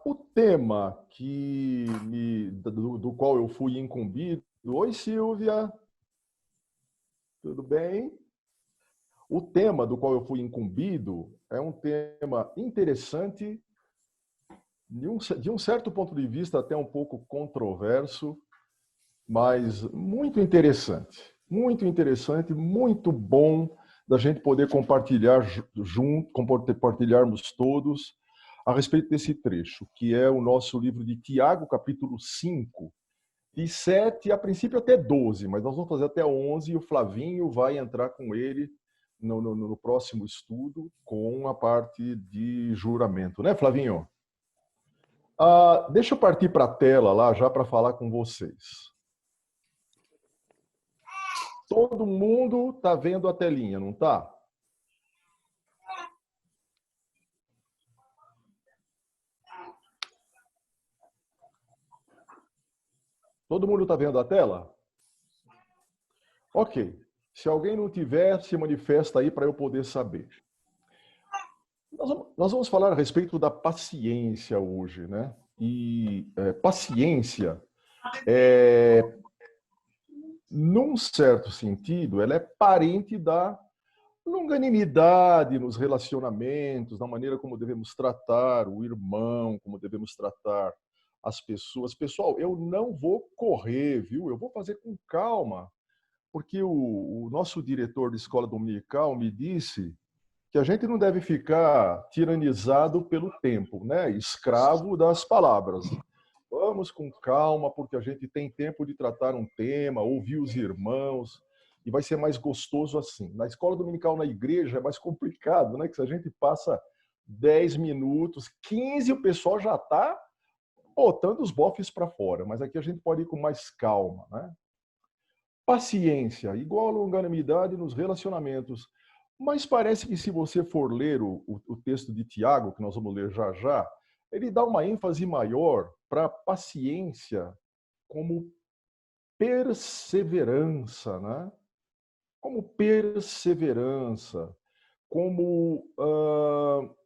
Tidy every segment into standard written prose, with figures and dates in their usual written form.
O tema do qual eu fui incumbido. Oi, Silvia, tudo bem? O tema do qual eu fui incumbido é um tema interessante, de um certo ponto de vista até um pouco controverso, mas muito interessante, muito bom da gente poder compartilhar junto, compartilharmos todos a respeito desse trecho, que é o nosso livro de Tiago, capítulo 5, de 7, a princípio até 12, mas nós vamos fazer até 11 e o Flavinho vai entrar com ele no próximo estudo com a parte de juramento, né, Flavinho? Deixa eu partir para a tela lá já para falar com vocês. Todo mundo está vendo a telinha, não está? Todo mundo está vendo a tela? Ok. Se alguém não tiver, se manifesta aí para eu poder saber. Nós vamos falar a respeito da paciência hoje, né? E paciência, num certo sentido, ela é parente da longanimidade nos relacionamentos, na maneira como devemos tratar o irmão, como devemos tratar as pessoas. Pessoal, eu não vou correr, viu? Eu vou fazer com calma, porque o nosso diretor de escola dominical me disse que a gente não deve ficar tiranizado pelo tempo, né? Escravo das palavras. Vamos com calma, porque a gente tem tempo de tratar um tema, ouvir os irmãos, e vai ser mais gostoso assim. Na escola dominical, na igreja, é mais complicado, né? Que se a gente passa 10 minutos, 15, o pessoal já está botando os bofes para fora. Mas aqui a gente pode ir com mais calma, né? Paciência, igual a longanimidade nos relacionamentos. Mas parece que se você for ler o texto de Tiago, que nós vamos ler já já, ele dá uma ênfase maior para a paciência como perseverança, né? Como perseverança, como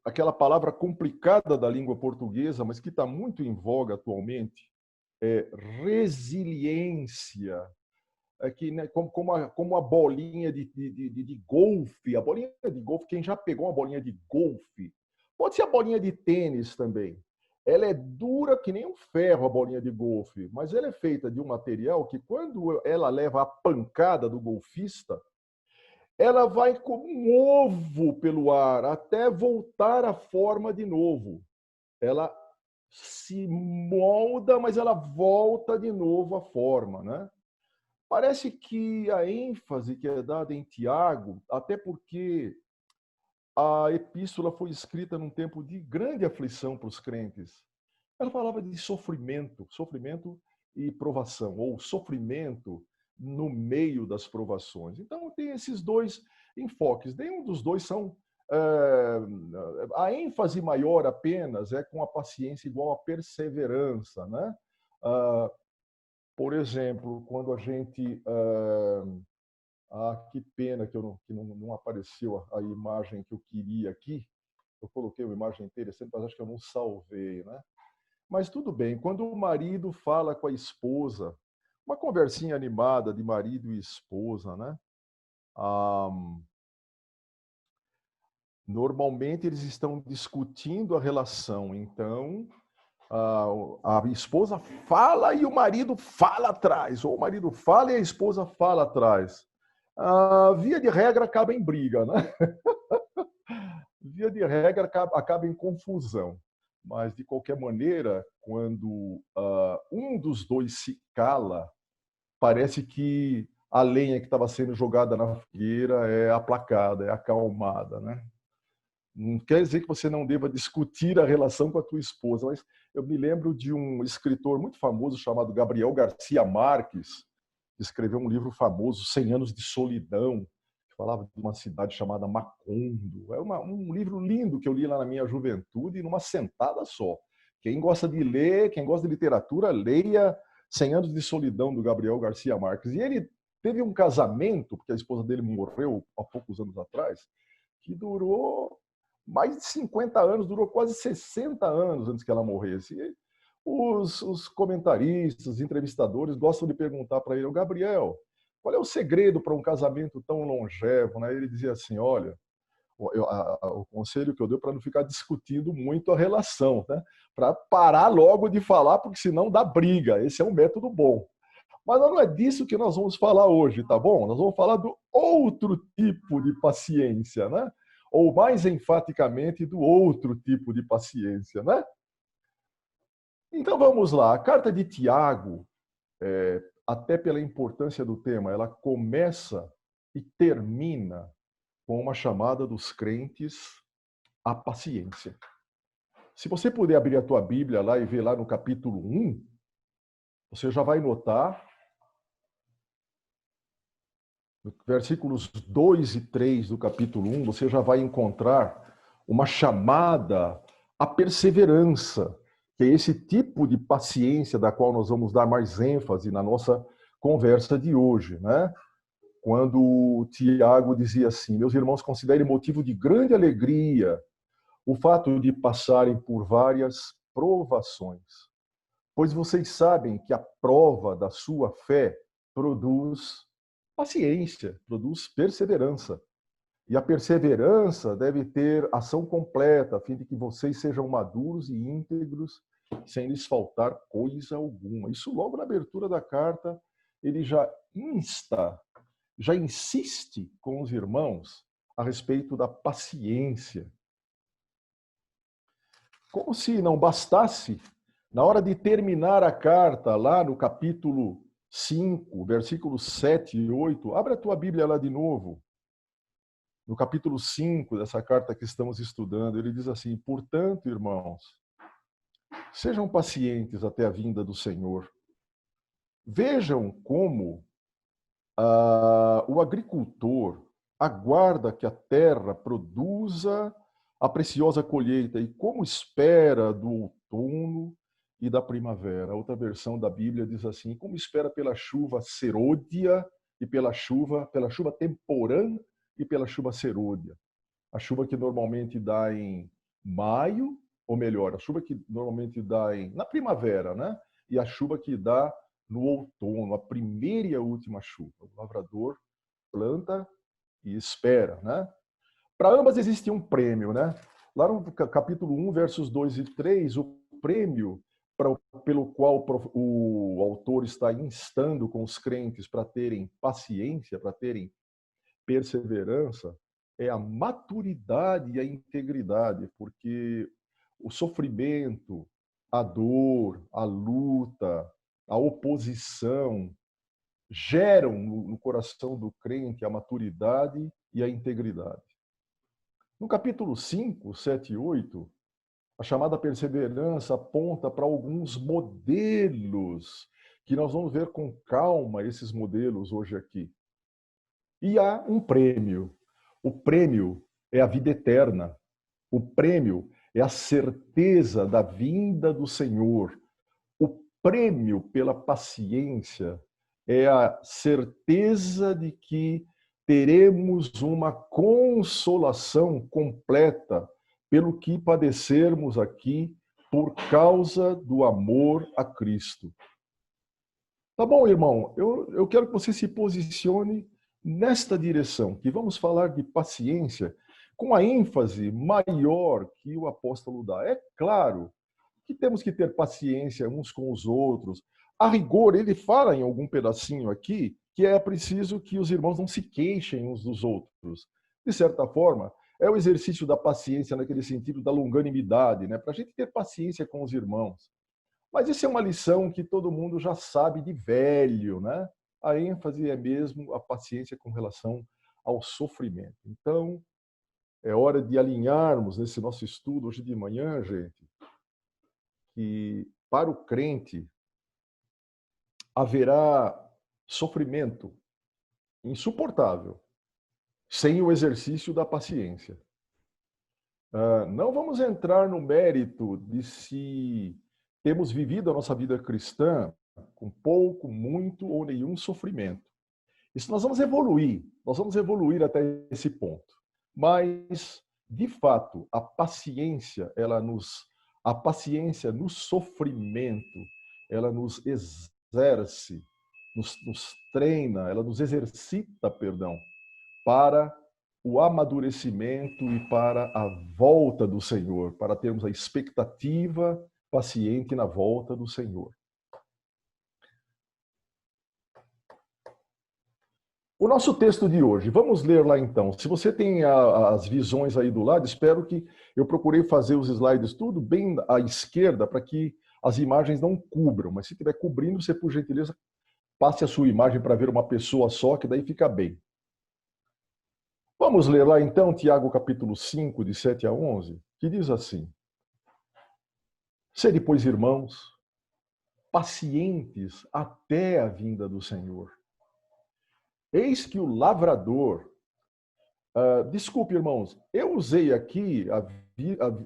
aquela palavra complicada da língua portuguesa, mas que está muito em voga atualmente, é resiliência. Aqui, né, como a bolinha de golfe. A bolinha de golfe, quem já pegou uma bolinha de golfe, pode ser a bolinha de tênis também. Ela é dura que nem um ferro, a bolinha de golfe, mas ela é feita de um material que, quando ela leva a pancada do golfista, ela vai como um ovo pelo ar até voltar à forma de novo. Ela se molda, mas ela volta de novo à forma, né? Parece que a ênfase que é dada em Tiago, até porque a epístola foi escrita num tempo de grande aflição para os crentes. Ela falava de sofrimento, sofrimento e provação, ou sofrimento no meio das provações. Então, tem esses dois enfoques. Nenhum dos dois são. A ênfase maior apenas é com a paciência igual a perseverança, né? Por exemplo, quando a gente. Que pena que não apareceu a imagem que eu queria aqui. Eu coloquei uma imagem interessante, mas acho que eu não salvei, né? Mas tudo bem, quando o marido fala com a esposa, uma conversinha animada de marido e esposa, né? Normalmente eles estão discutindo a relação, então a esposa fala e o marido fala atrás, ou o marido fala e a esposa fala atrás. Via de regra acaba em briga, né? Via de regra acaba em confusão. Mas, de qualquer maneira, quando um dos dois se cala, parece que a lenha que estava sendo jogada na fogueira é aplacada, é acalmada, né? Não quer dizer que você não deva discutir a relação com a tua esposa, mas eu me lembro de um escritor muito famoso chamado Gabriel Garcia Marques, que escreveu um livro famoso, 100 Anos de Solidão, que falava de uma cidade chamada Macondo. É um livro lindo que eu li lá na minha juventude, numa sentada só. Quem gosta de ler, quem gosta de literatura, leia 100 Anos de Solidão, do Gabriel Garcia Marques. E ele teve um casamento, porque a esposa dele morreu há poucos anos atrás, que durou mais de 50 anos, durou quase 60 anos antes que ela morresse. E os comentaristas, os entrevistadores gostam de perguntar para ele: Gabriel, qual é o segredo para um casamento tão longevo? Né? Ele dizia assim: olha, o conselho que eu dei para não ficar discutindo muito a relação, né? Para parar logo de falar, porque senão dá briga. Esse é um método bom. Mas não é disso que nós vamos falar hoje, tá bom? Nós vamos falar do outro tipo de paciência, né? Ou mais enfaticamente, do outro tipo de paciência, né? Então vamos lá. A carta de Tiago, até pela importância do tema, ela começa e termina com uma chamada dos crentes à paciência. Se você puder abrir a tua Bíblia lá e ver lá no capítulo 1, você já vai notar, versículos 2 e 3 do capítulo 1, você já vai encontrar uma chamada à perseverança, que é esse tipo de paciência da qual nós vamos dar mais ênfase na nossa conversa de hoje, né? Quando Tiago dizia assim: meus irmãos, considerem motivo de grande alegria o fato de passarem por várias provações, pois vocês sabem que a prova da sua fé produz paciência, produz perseverança. E a perseverança deve ter ação completa, a fim de que vocês sejam maduros e íntegros, sem lhes faltar coisa alguma. Isso logo na abertura da carta, ele já já insiste com os irmãos a respeito da paciência. Como se não bastasse, na hora de terminar a carta, lá no capítulo 5, versículos 7 e 8, abre a tua Bíblia lá de novo. No capítulo 5 dessa carta que estamos estudando, ele diz assim: portanto, irmãos, sejam pacientes até a vinda do Senhor. Vejam como o agricultor aguarda que a terra produza a preciosa colheita e como espera do outono e da primavera. A outra versão da Bíblia diz assim: como espera pela chuva serôdia e pela chuva temporã e pela chuva serôdia. A chuva que normalmente dá em maio, ou melhor, a chuva que normalmente dá na primavera, né? E a chuva que dá no outono, a primeira e a última chuva. O lavrador planta e espera, né? Para ambas existe um prêmio, né? Lá no capítulo 1, versos 2 e 3, o prêmio pelo qual o autor está instando com os crentes para terem paciência, para terem perseverança, é a maturidade e a integridade, porque o sofrimento, a dor, a luta, a oposição geram no coração do crente a maturidade e a integridade. No capítulo 5, 7 e 8, a chamada perseverança aponta para alguns modelos que nós vamos ver com calma esses modelos hoje aqui. E há um prêmio. O prêmio é a vida eterna. O prêmio é a certeza da vinda do Senhor. O prêmio pela paciência é a certeza de que teremos uma consolação completa pelo que padecermos aqui por causa do amor a Cristo. Tá bom, irmão? Eu quero que você se posicione nesta direção, que vamos falar de paciência com a ênfase maior que o apóstolo dá. É claro que temos que ter paciência uns com os outros. A rigor, ele fala em algum pedacinho aqui que é preciso que os irmãos não se queixem uns dos outros. De certa forma, é o exercício da paciência naquele sentido da longanimidade, né? Para a gente ter paciência com os irmãos. Mas isso é uma lição que todo mundo já sabe de velho, né? A ênfase é mesmo a paciência com relação ao sofrimento. Então, é hora de alinharmos nesse nosso estudo hoje de manhã, gente, que para o crente haverá sofrimento insuportável sem o exercício da paciência. Não vamos entrar no mérito de se temos vivido a nossa vida cristã com pouco, muito ou nenhum sofrimento. Isso nós vamos evoluir até esse ponto. Mas, de fato, a paciência no sofrimento, ela nos exerce, nos treina, ela nos exercita, perdão, para o amadurecimento e para a volta do Senhor, para termos a expectativa paciente na volta do Senhor. O nosso texto de hoje, vamos ler lá então. Se você tem as visões aí do lado, espero que eu procurei fazer os slides tudo bem à esquerda para que as imagens não cubram, mas se estiver cobrindo, você, por gentileza, passe a sua imagem para ver uma pessoa só, que daí fica bem. Vamos ler lá então Tiago capítulo 5, de 7 a 11, que diz assim: Sede, pois, irmãos, pacientes até a vinda do Senhor. Eis que o lavrador... desculpe, irmãos, eu usei aqui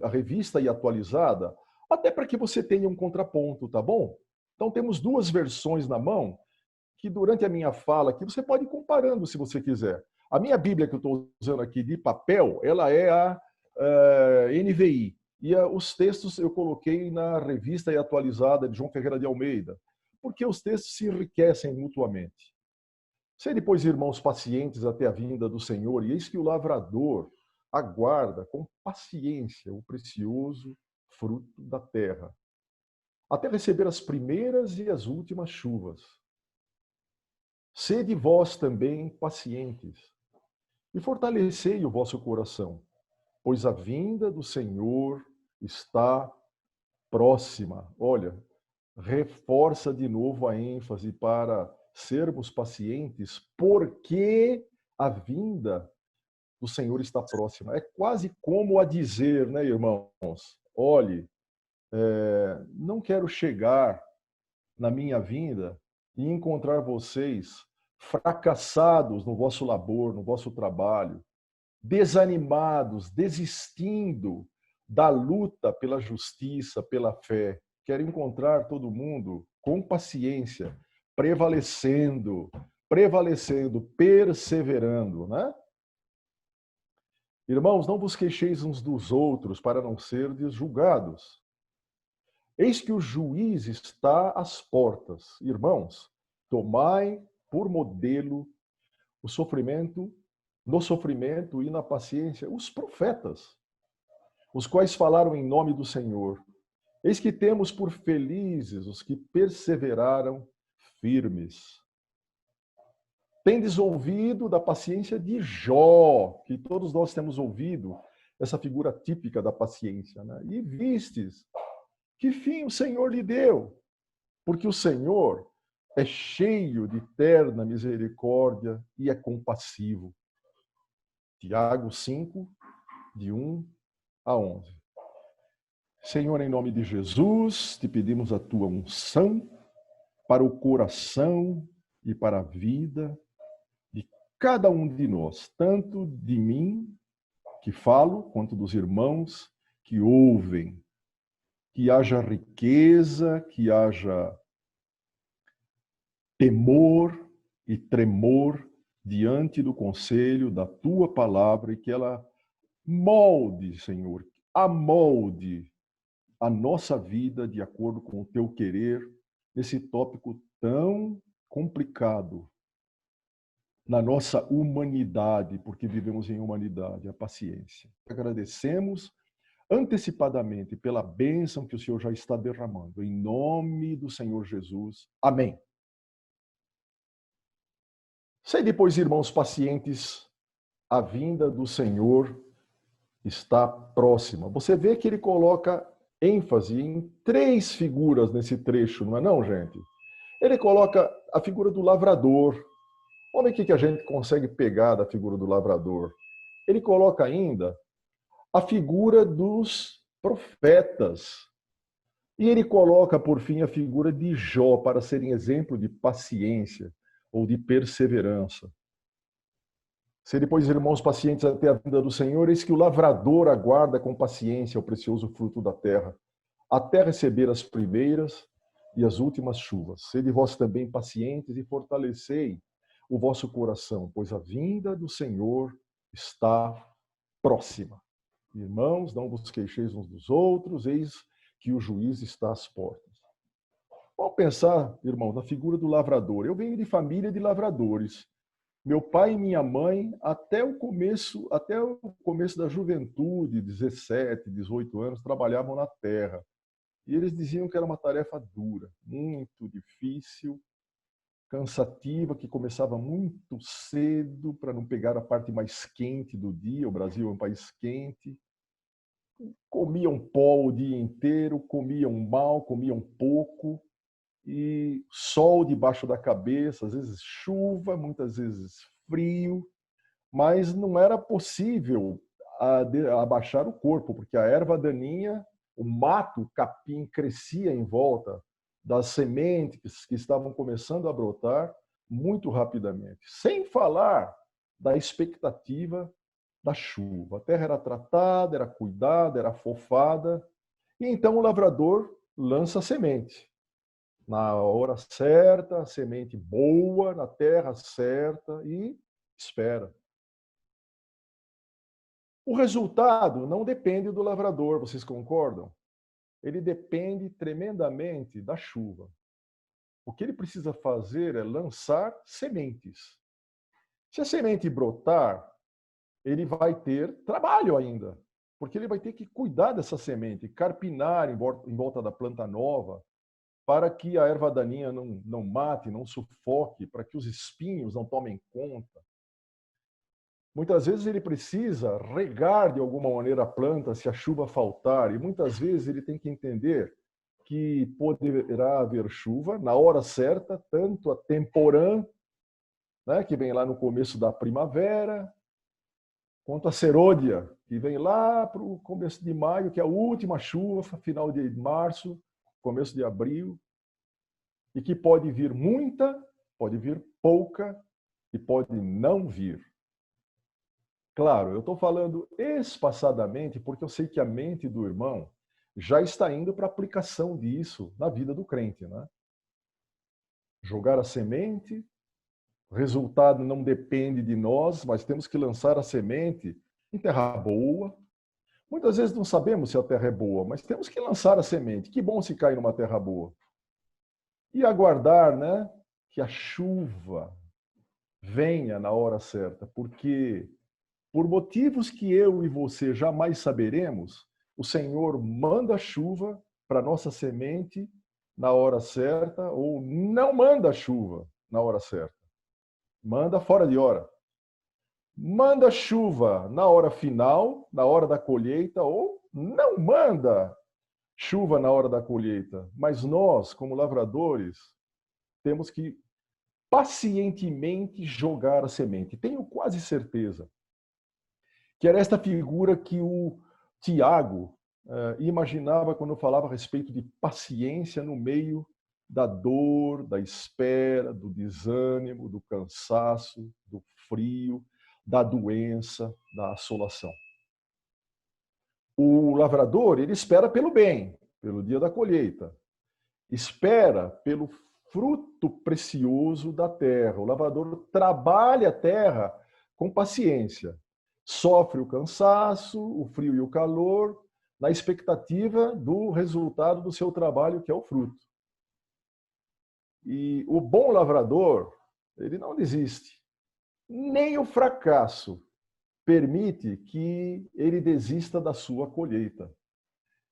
a revista e atualizada, até para que você tenha um contraponto, tá bom? Então temos duas versões na mão, que durante a minha fala aqui, você pode ir comparando se você quiser. A minha Bíblia que eu estou usando aqui de papel, ela é a NVI. E os textos eu coloquei na revista e atualizada de João Ferreira de Almeida, porque os textos se enriquecem mutuamente. Sede, pois, irmãos, pacientes até a vinda do Senhor, e eis que o lavrador aguarda com paciência o precioso fruto da terra, até receber as primeiras e as últimas chuvas. Sede vós também pacientes, e fortalecei o vosso coração, pois a vinda do Senhor está próxima. Olha, reforça de novo a ênfase para sermos pacientes, porque a vinda do Senhor está próxima. É quase como a dizer, né, irmãos? Olhe, não quero chegar na minha vinda e encontrar vocês fracassados no vosso labor, no vosso trabalho, desanimados, desistindo da luta pela justiça, pela fé. Quero encontrar todo mundo com paciência, prevalecendo, perseverando, né? Irmãos, não vos queixeis uns dos outros para não serdes julgados. Eis que o juiz está às portas. Irmãos, tomai por modelo o sofrimento, no sofrimento e na paciência, os profetas, os quais falaram em nome do Senhor. Eis que temos por felizes os que perseveraram firmes. Tendes ouvido da paciência de Jó, que todos nós temos ouvido, essa figura típica da paciência, né? E vistes que fim o Senhor lhe deu, porque o Senhor é cheio de terna misericórdia e é compassivo. Tiago 5, de 1 a 11. Senhor, em nome de Jesus, te pedimos a tua unção para o coração e para a vida de cada um de nós, tanto de mim, que falo, quanto dos irmãos que ouvem. Que haja riqueza, que haja temor e tremor diante do conselho da tua palavra e que ela molde, Senhor, amolde a nossa vida de acordo com o teu querer nesse tópico tão complicado na nossa humanidade, porque vivemos em humanidade, a paciência. Agradecemos antecipadamente pela bênção que o Senhor já está derramando. Em nome do Senhor Jesus. Amém. Sede, pois, irmãos pacientes, a vinda do Senhor está próxima. Você vê que ele coloca ênfase em três figuras nesse trecho, não é não, gente? Ele coloca a figura do lavrador. Olha o que a gente consegue pegar da figura do lavrador. Ele coloca ainda a figura dos profetas. E ele coloca, por fim, a figura de Jó para serem exemplo de paciência ou de perseverança. Se depois, irmãos pacientes até a vinda do Senhor, eis que o lavrador aguarda com paciência o precioso fruto da terra, até receber as primeiras e as últimas chuvas. Sede vós também pacientes e fortalecei o vosso coração, pois a vinda do Senhor está próxima. Irmãos, não vos queixeis uns dos outros, eis que o juiz está às portas. Vamos pensar, irmão, na figura do lavrador. Eu venho de família de lavradores. Meu pai e minha mãe, até o começo da juventude, 17, 18 anos, trabalhavam na terra. E eles diziam que era uma tarefa dura, muito difícil, cansativa, que começava muito cedo para não pegar a parte mais quente do dia. O Brasil é um país quente. Comiam pó o dia inteiro, comiam mal, comiam pouco, e sol debaixo da cabeça, às vezes chuva, muitas vezes frio, mas não era possível abaixar o corpo, porque a erva daninha, o mato, o capim, crescia em volta das sementes que estavam começando a brotar muito rapidamente. Sem falar da expectativa da chuva. A terra era tratada, era cuidada, era afofada, e então o lavrador lança a semente. Na hora certa, a semente boa, na terra certa, e espera. O resultado não depende do lavrador, vocês concordam? Ele depende tremendamente da chuva. O que ele precisa fazer é lançar sementes. Se a semente brotar, ele vai ter trabalho ainda, porque ele vai ter que cuidar dessa semente, carpinar em volta da planta nova, para que a erva daninha não mate, não sufoque, para que os espinhos não tomem conta. Muitas vezes ele precisa regar de alguma maneira a planta se a chuva faltar, e muitas vezes ele tem que entender que poderá haver chuva na hora certa, tanto a temporã, né, que vem lá no começo da primavera, quanto a serôdia, que vem lá para o começo de maio, que é a última chuva, final de março, começo de abril, e que pode vir muita, pode vir pouca e pode não vir. Claro, eu estou falando espaçadamente porque eu sei que a mente do irmão já está indo para a aplicação disso na vida do crente, né? Jogar a semente, o resultado não depende de nós, mas temos que lançar a semente em terra boa. Muitas vezes não sabemos se a terra é boa, mas temos que lançar a semente. Que bom se cair numa terra boa. E aguardar, né, que a chuva venha na hora certa, porque por motivos que eu e você jamais saberemos, o Senhor manda chuva para nossa semente na hora certa ou não manda chuva na hora certa. Manda fora de hora. Manda chuva na hora final, na hora da colheita, ou não manda chuva na hora da colheita. Mas nós, como lavradores, temos que pacientemente jogar a semente. Tenho quase certeza que era esta figura que o Tiago imaginava quando falava a respeito de paciência no meio da dor, da espera, do desânimo, do cansaço, do frio, da doença, da assolação. O lavrador, ele espera pelo bem, pelo dia da colheita. Espera pelo fruto precioso da terra. O lavrador trabalha a terra com paciência. Sofre o cansaço, o frio e o calor, na expectativa do resultado do seu trabalho, que é o fruto. E o bom lavrador, ele não desiste. Nem o fracasso permite que ele desista da sua colheita.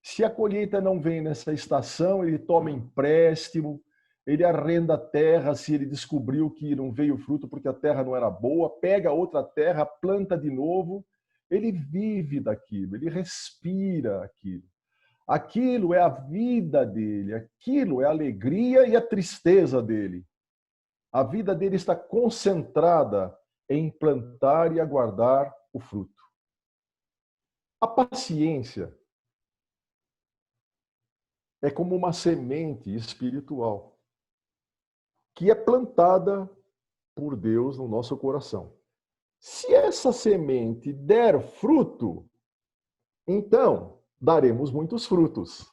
Se a colheita não vem nessa estação, ele toma empréstimo, ele arrenda a terra se ele descobriu que não veio fruto porque a terra não era boa, pega outra terra, planta de novo, ele vive daquilo, ele respira aquilo. Aquilo é a vida dele, aquilo é a alegria e a tristeza dele. A vida dele está concentrada em plantar e aguardar o fruto. A paciência é como uma semente espiritual que é plantada por Deus no nosso coração. Se essa semente der fruto, então daremos muitos frutos.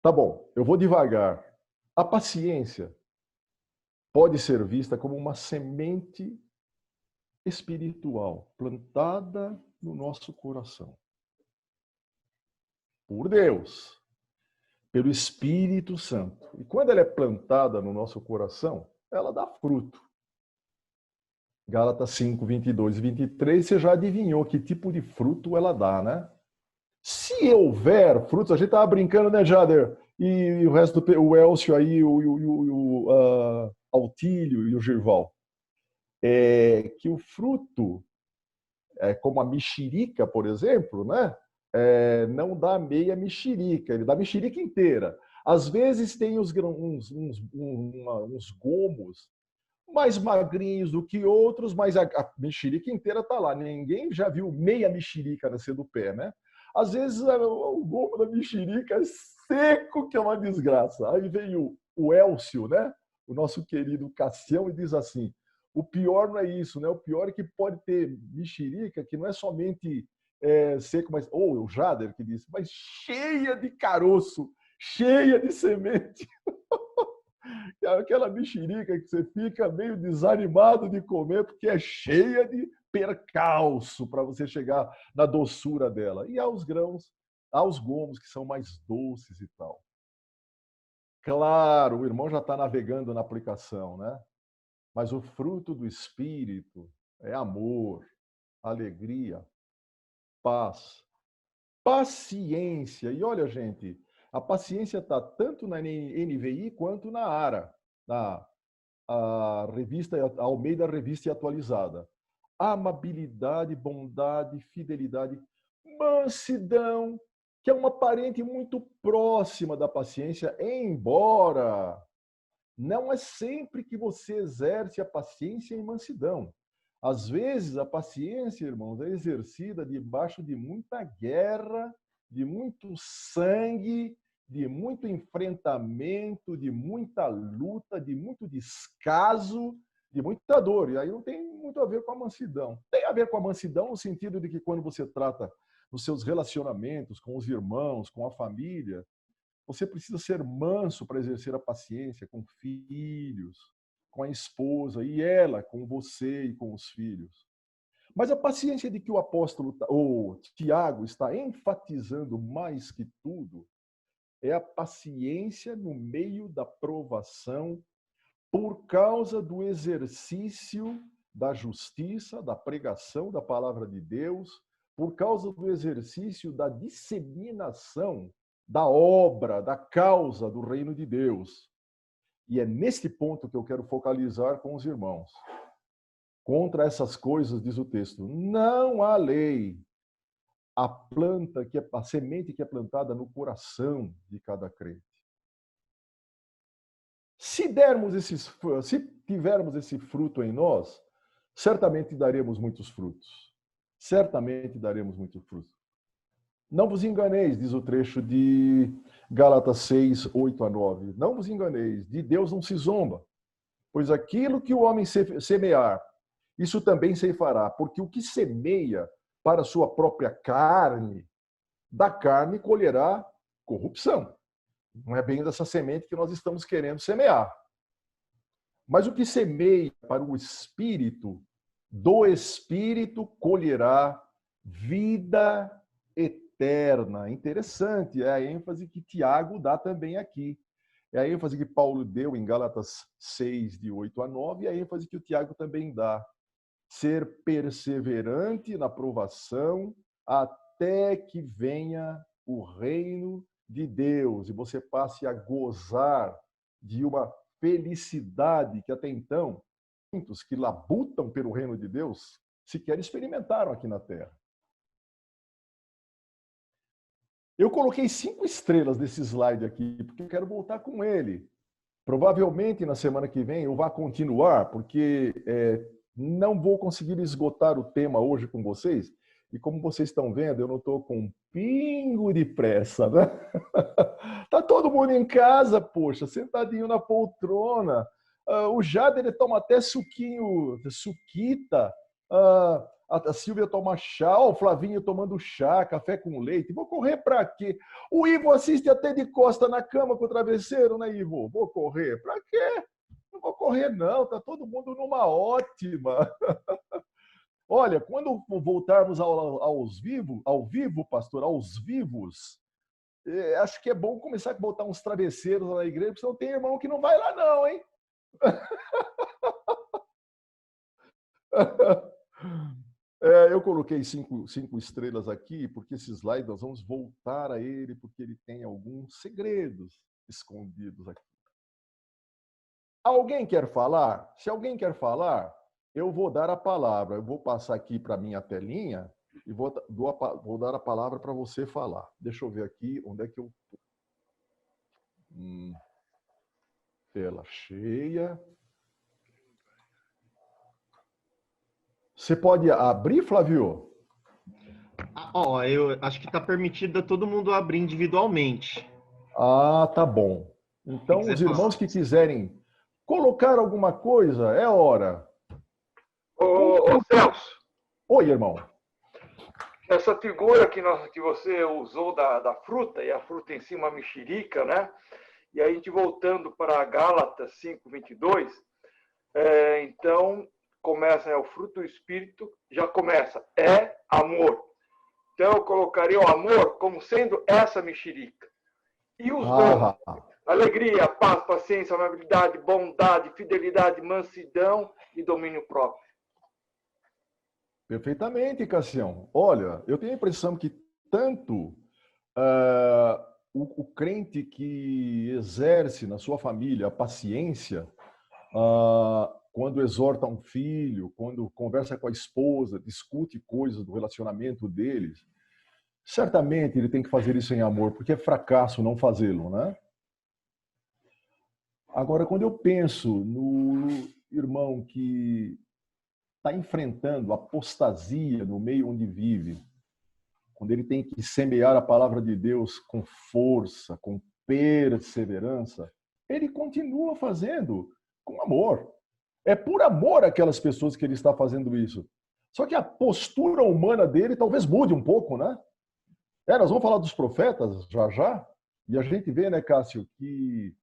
Tá bom, eu vou devagar. A paciência pode ser vista como uma semente espiritual plantada no nosso coração. Por Deus, pelo Espírito Santo. E quando ela é plantada no nosso coração, ela dá fruto. Gálatas 5, 22 e 23, você já adivinhou que tipo de fruto ela dá, né? Se houver frutos, a gente estava brincando, né, Jader? E o resto, o Elcio aí, o Altílio e o Girval. Que o fruto, como a mexerica, por exemplo, né? Não dá meia mexerica, ele dá mexerica inteira. Às vezes tem uns gomos mais magrinhos do que outros, mas a mexerica inteira está lá. Ninguém já viu meia mexerica nascer do pé, né? Às vezes o gomo da mexerica é seco, que é uma desgraça. Aí veio o Elcio, né? O nosso querido Cassião, e diz assim: o pior não é isso, né? O pior é que pode ter mexerica que não é somente seco, mas ou o Jader que disse, mas cheia de caroço, cheia de semente. Aquela mexerica que você fica meio desanimado de comer porque é cheia de percalço para você chegar na doçura dela. E aos grãos, aos gomos que são mais doces e tal. Claro, o irmão já está navegando na aplicação, né? Mas o fruto do Espírito é amor, alegria, paz, paciência. E olha, gente, a paciência está tanto na NVI quanto na ARA, na a revista Almeida Revista e Atualizada. Amabilidade, bondade, fidelidade, mansidão, que é uma parente muito próxima da paciência, embora não é sempre que você exerce a paciência em mansidão. Às vezes, a paciência, irmãos, é exercida debaixo de muita guerra, de muito sangue, de muito enfrentamento, de muita luta, de muito descaso, de muita dor. E aí não tem muito a ver com a mansidão. Tem a ver com a mansidão no sentido de que quando você trata nos seus relacionamentos com os irmãos, com a família, você precisa ser manso para exercer a paciência com filhos, com a esposa, e ela com você e com os filhos. Mas a paciência de que o apóstolo, ou Tiago, está enfatizando mais que tudo, é a paciência no meio da provação por causa do exercício da justiça, da pregação da palavra de Deus, por causa do exercício da disseminação da obra, da causa do reino de Deus. E é neste ponto que eu quero focalizar com os irmãos. Contra essas coisas, diz o texto, não há lei. A planta, a semente que é plantada no coração de cada crente. Se tivermos esse fruto em nós, certamente daremos muitos frutos. Certamente daremos muitos frutos. Não vos enganeis, diz o trecho de Gálatas 6, 8 a 9. Não vos enganeis, de Deus não se zomba, pois aquilo que o homem semear, isso também ceifará, porque o que semeia para a sua própria carne, da carne colherá corrupção. Não é bem dessa semente que nós estamos querendo semear. Mas o que semeia para o Espírito, do Espírito colherá vida eterna. Interessante, é a ênfase que Tiago dá também aqui. É a ênfase que Paulo deu em Gálatas 6, de 8 a 9, e a ênfase que o Tiago também dá. Ser perseverante na provação até que venha o reino de Deus e você passe a gozar de uma felicidade que até então muitos que labutam pelo reino de Deus sequer experimentaram aqui na Terra. Eu coloquei 5 estrelas nesse slide aqui, porque eu quero voltar com ele. Provavelmente na semana que vem eu vou continuar, porque não vou conseguir esgotar o tema hoje com vocês. E como vocês estão vendo, eu não estou com um pingo de pressa, né? Tá todo mundo em casa, poxa, sentadinho na poltrona. O Jader ele toma até suquinho, suquita. A Silvia toma chá, o Flavinho tomando chá, café com leite. Vou correr para quê? O Ivo assiste até de costa na cama com o travesseiro, né, Ivo? Vou correr. Para quê? Não vou correr, não. Está todo mundo numa ótima. Olha, quando voltarmos ao vivo, pastor, aos vivos, acho que é bom começar a botar uns travesseiros lá na igreja, porque senão tem irmão que não vai lá, não, hein? Eu coloquei cinco estrelas aqui, porque esse slide nós vamos voltar a ele, porque ele tem alguns segredos escondidos aqui. Alguém quer falar? Se alguém quer falar, eu vou dar a palavra. Eu vou passar aqui para a minha telinha e vou dar a palavra para você falar. Deixa eu ver aqui onde é que eu... Tela cheia. Você pode abrir, Flávio? Eu acho que está permitido a todo mundo abrir individualmente. Ah, tá bom. Então, os irmãos que quiserem colocar alguma coisa, é hora. Ô Celso. Oi, irmão. Essa figura que você usou da fruta, e a fruta em si uma mexerica, né? E aí a gente voltando para Gálatas 5:22, então começa, o fruto do Espírito, já começa, é amor. Então eu colocaria o amor como sendo essa mexerica. E os dons, alegria, paz, paciência, amabilidade, bondade, fidelidade, mansidão e domínio próprio. Perfeitamente, Cassião. Olha, eu tenho a impressão que tanto o crente que exerce na sua família a paciência, quando exorta um filho, quando conversa com a esposa, discute coisas do relacionamento deles, certamente ele tem que fazer isso em amor, porque é fracasso não fazê-lo, né? Agora, quando eu penso no irmão que está enfrentando apostasia no meio onde vive, quando ele tem que semear a palavra de Deus com força, com perseverança, ele continua fazendo com amor. É por amor aquelas pessoas que ele está fazendo isso. Só que a postura humana dele talvez mude um pouco, né? Nós vamos falar dos profetas já, e a gente vê, né, Cássio, que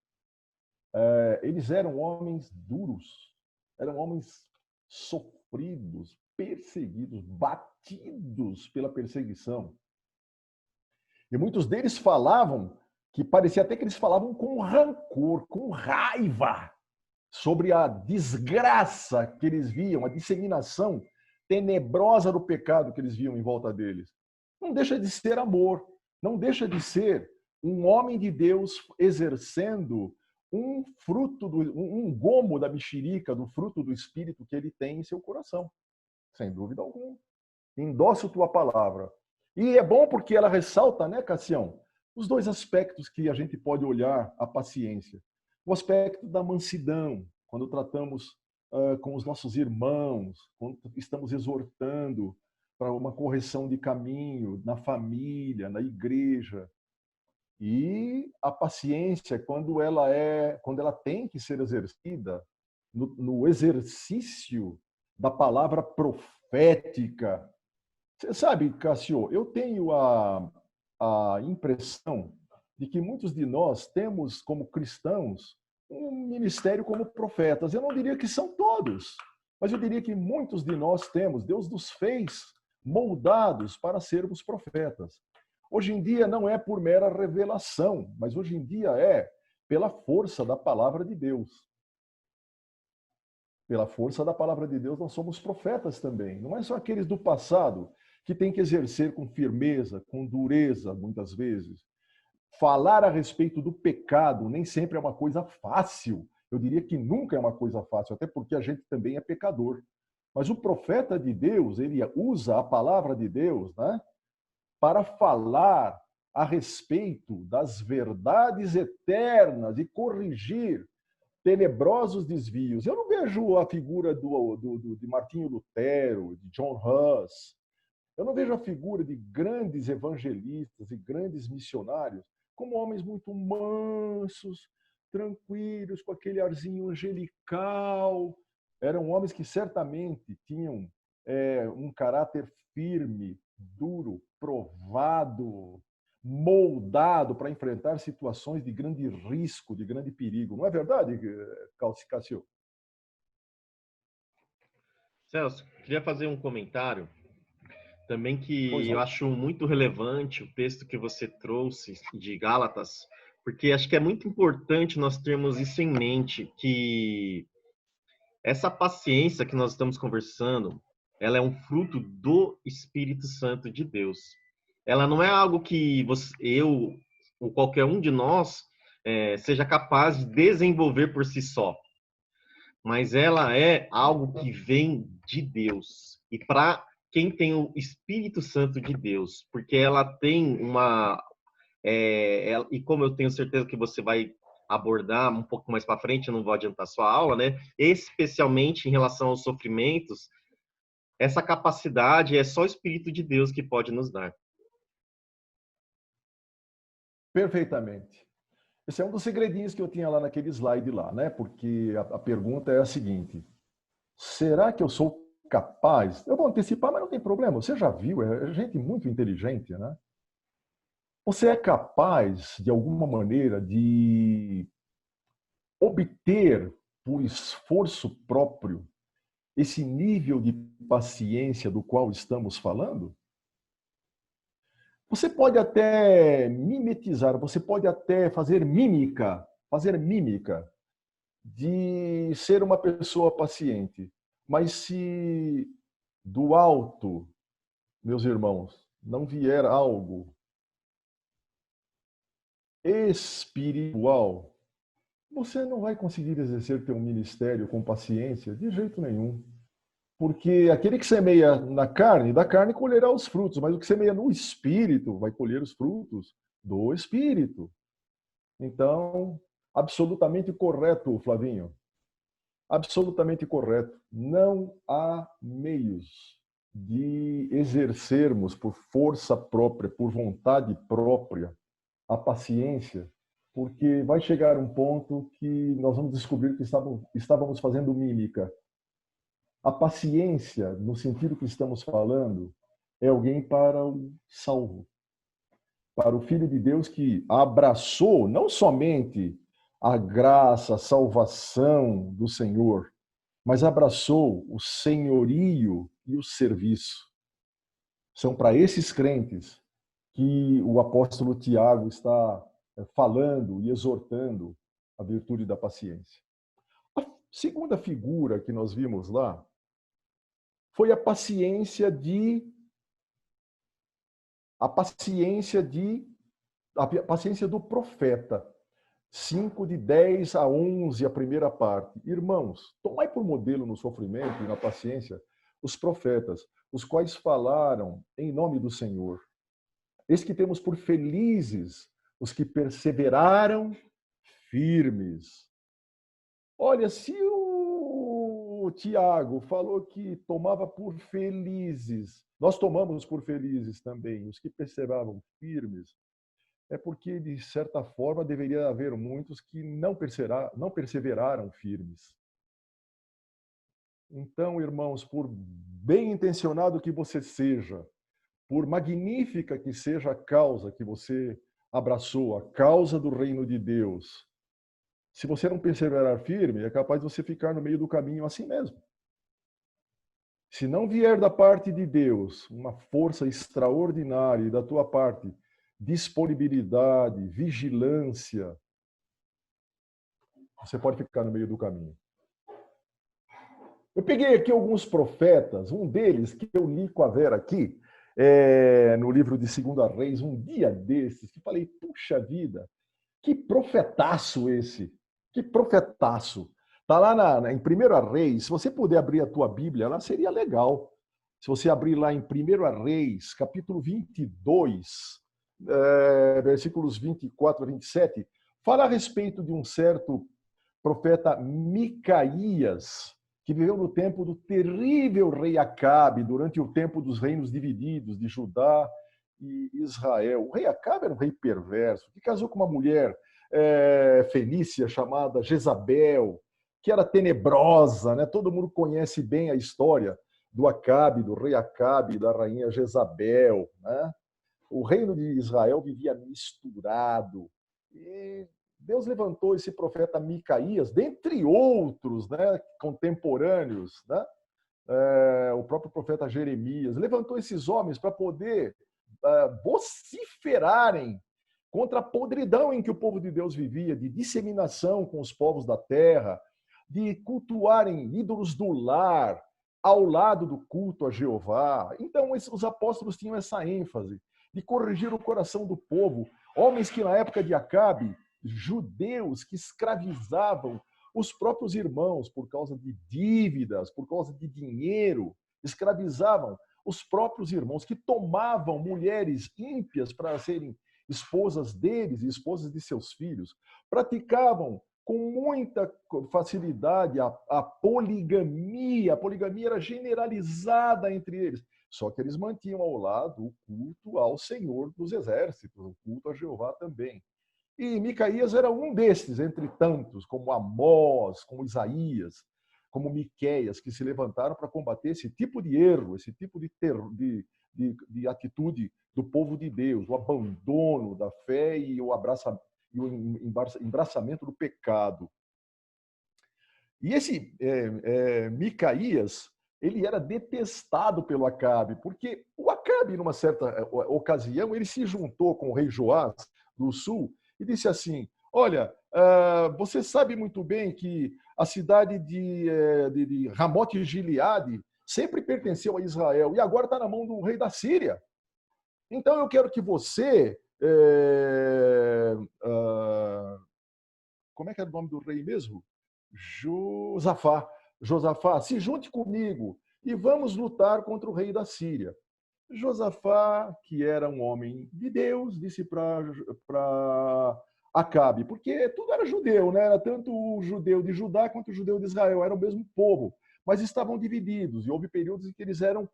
eles eram homens duros, eram homens sofridos, perseguidos, batidos pela perseguição. E muitos deles falavam que parecia até que eles falavam com rancor, com raiva, sobre a desgraça que eles viam, a disseminação tenebrosa do pecado que eles viam em volta deles. Não deixa de ser amor, não deixa de ser um homem de Deus exercendo um fruto, um gomo da mexerica, do fruto do Espírito que ele tem em seu coração. Sem dúvida alguma. Endosso tua palavra. E é bom porque ela ressalta, né, Cassião, os dois aspectos que a gente pode olhar a paciência. O aspecto da mansidão, quando tratamos com os nossos irmãos, quando estamos exortando para uma correção de caminho na família, na igreja. E a paciência, quando ela tem que ser exercida no exercício da palavra profética. Você sabe, Cássio, eu tenho a impressão de que muitos de nós temos, como cristãos, um ministério como profetas. Eu não diria que são todos, mas eu diria que muitos de nós temos. Deus nos fez moldados para sermos profetas. Hoje em dia não é por mera revelação, mas hoje em dia é pela força da palavra de Deus. Pela força da palavra de Deus, nós somos profetas também. Não é só aqueles do passado que têm que exercer com firmeza, com dureza, muitas vezes. Falar a respeito do pecado nem sempre é uma coisa fácil. Eu diria que nunca é uma coisa fácil, até porque a gente também é pecador. Mas o profeta de Deus, ele usa a palavra de Deus, né, para falar a respeito das verdades eternas e corrigir tenebrosos desvios. Eu não vejo a figura de Martinho Lutero, de John Hus. Eu não vejo a figura de grandes evangelistas e grandes missionários como homens muito mansos, tranquilos, com aquele arzinho angelical. Eram homens que certamente tinham um caráter firme, duro, provado, moldado para enfrentar situações de grande risco, de grande perigo. Não é verdade, Cássio? Celso, queria fazer um comentário também Pois que eu não. acho muito relevante o texto que você trouxe de Gálatas, porque acho que é muito importante nós termos isso em mente, que essa paciência que nós estamos conversando, ela é um fruto do Espírito Santo de Deus. Ela não é algo que eu ou qualquer um de nós seja capaz de desenvolver por si só, mas ela é algo que vem de Deus. E para quem tem o Espírito Santo de Deus, porque ela tem uma. E como eu tenho certeza que você vai abordar um pouco mais para frente, eu não vou adiantar sua aula, né? Especialmente em relação aos sofrimentos, essa capacidade é só o Espírito de Deus que pode nos dar. Perfeitamente. Esse é um dos segredinhos que eu tinha lá naquele slide lá, né? Porque a pergunta é a seguinte: será que eu sou capaz? Eu vou antecipar, mas não tem problema. Você já viu, é gente muito inteligente, né? Você é capaz, de alguma maneira, de obter, por esforço próprio, esse nível de paciência do qual estamos falando? Você pode até mimetizar, você pode até fazer mímica de ser uma pessoa paciente. Mas se do alto, meus irmãos, não vier algo espiritual, você não vai conseguir exercer teu ministério com paciência de jeito nenhum. Porque aquele que semeia na carne, da carne colherá os frutos, mas o que semeia no espírito vai colher os frutos do espírito. Então, absolutamente correto, Flavinho. Absolutamente correto. Não há meios de exercermos por força própria, por vontade própria, a paciência, porque vai chegar um ponto que nós vamos descobrir que estávamos fazendo mímica. A paciência, no sentido que estamos falando, é alguém para o salvo, para o Filho de Deus que abraçou não somente a graça, a salvação do Senhor, mas abraçou o senhorio e o serviço. São para esses crentes que o apóstolo Tiago está falando e exortando a virtude da paciência. A segunda figura que nós vimos lá foi a paciência do profeta. 5 de 10 a 11, a primeira parte. Irmãos, tomai por modelo no sofrimento e na paciência os profetas, os quais falaram em nome do Senhor. Eis que temos por felizes os que perseveraram firmes. Olha, se o Tiago falou que tomava por felizes, nós tomamos por felizes também os que perseveravam firmes, é porque, de certa forma, deveria haver muitos que não perseveraram firmes. Então, irmãos, por bem intencionado que você seja, por magnífica que seja a causa que você abraçou, a causa do reino de Deus, se você não perseverar firme, é capaz de você ficar no meio do caminho assim mesmo. Se não vier da parte de Deus uma força extraordinária e da tua parte disponibilidade, vigilância, você pode ficar no meio do caminho. Eu peguei aqui alguns profetas, um deles que eu li com a Vera aqui, no livro de 2 Reis, um dia desses, que falei, puxa vida, que profetaço esse, que profetaço. Está lá em 1 Reis, se você puder abrir a tua Bíblia, lá seria legal. Se você abrir lá em 1 Reis, capítulo 22, versículos 24 a 27, fala a respeito de um certo profeta Micaías, que viveu no tempo do terrível rei Acabe, durante o tempo dos reinos divididos de Judá e Israel. O rei Acabe era um rei perverso, que casou com uma mulher fenícia chamada Jezabel, que era tenebrosa, né? Todo mundo conhece bem a história do Acabe, do rei Acabe e da rainha Jezabel, né? O reino de Israel vivia misturado. E Deus levantou esse profeta Micaías, dentre outros, né, contemporâneos, né, o próprio profeta Jeremias, levantou esses homens para poder vociferarem contra a podridão em que o povo de Deus vivia, de disseminação com os povos da terra, de cultuarem ídolos do lar ao lado do culto a Jeová. Então, os apóstolos tinham essa ênfase de corrigir o coração do povo. Homens que, na época de Acabe, judeus que escravizavam os próprios irmãos por causa de dívidas, por causa de dinheiro, escravizavam os próprios irmãos, que tomavam mulheres ímpias para serem esposas deles e esposas de seus filhos, praticavam com muita facilidade a poligamia. A poligamia era generalizada entre eles, só que eles mantinham ao lado o culto ao Senhor dos Exércitos, o culto a Jeová também. E Micaías era um desses, entre tantos, como Amós, como Isaías, como Miqueias, que se levantaram para combater esse tipo de erro, esse tipo de atitude do povo de Deus, o abandono da fé e o embraçamento do pecado. E esse Micaías, ele era detestado pelo Acabe, porque o Acabe, numa certa ocasião, ele se juntou com o rei Joás do sul e disse assim: olha, você sabe muito bem que a cidade de Ramote Gileade sempre pertenceu a Israel e agora está na mão do rei da Síria. Então eu quero que você... como é que era o nome do rei mesmo? Josafá. Josafá, se junte comigo e vamos lutar contra o rei da Síria. Josafá, que era um homem de Deus, disse para Acabe, porque tudo era judeu, né? Era tanto o judeu de Judá quanto o judeu de Israel, era o mesmo povo, mas estavam divididos, e houve períodos em que eles eram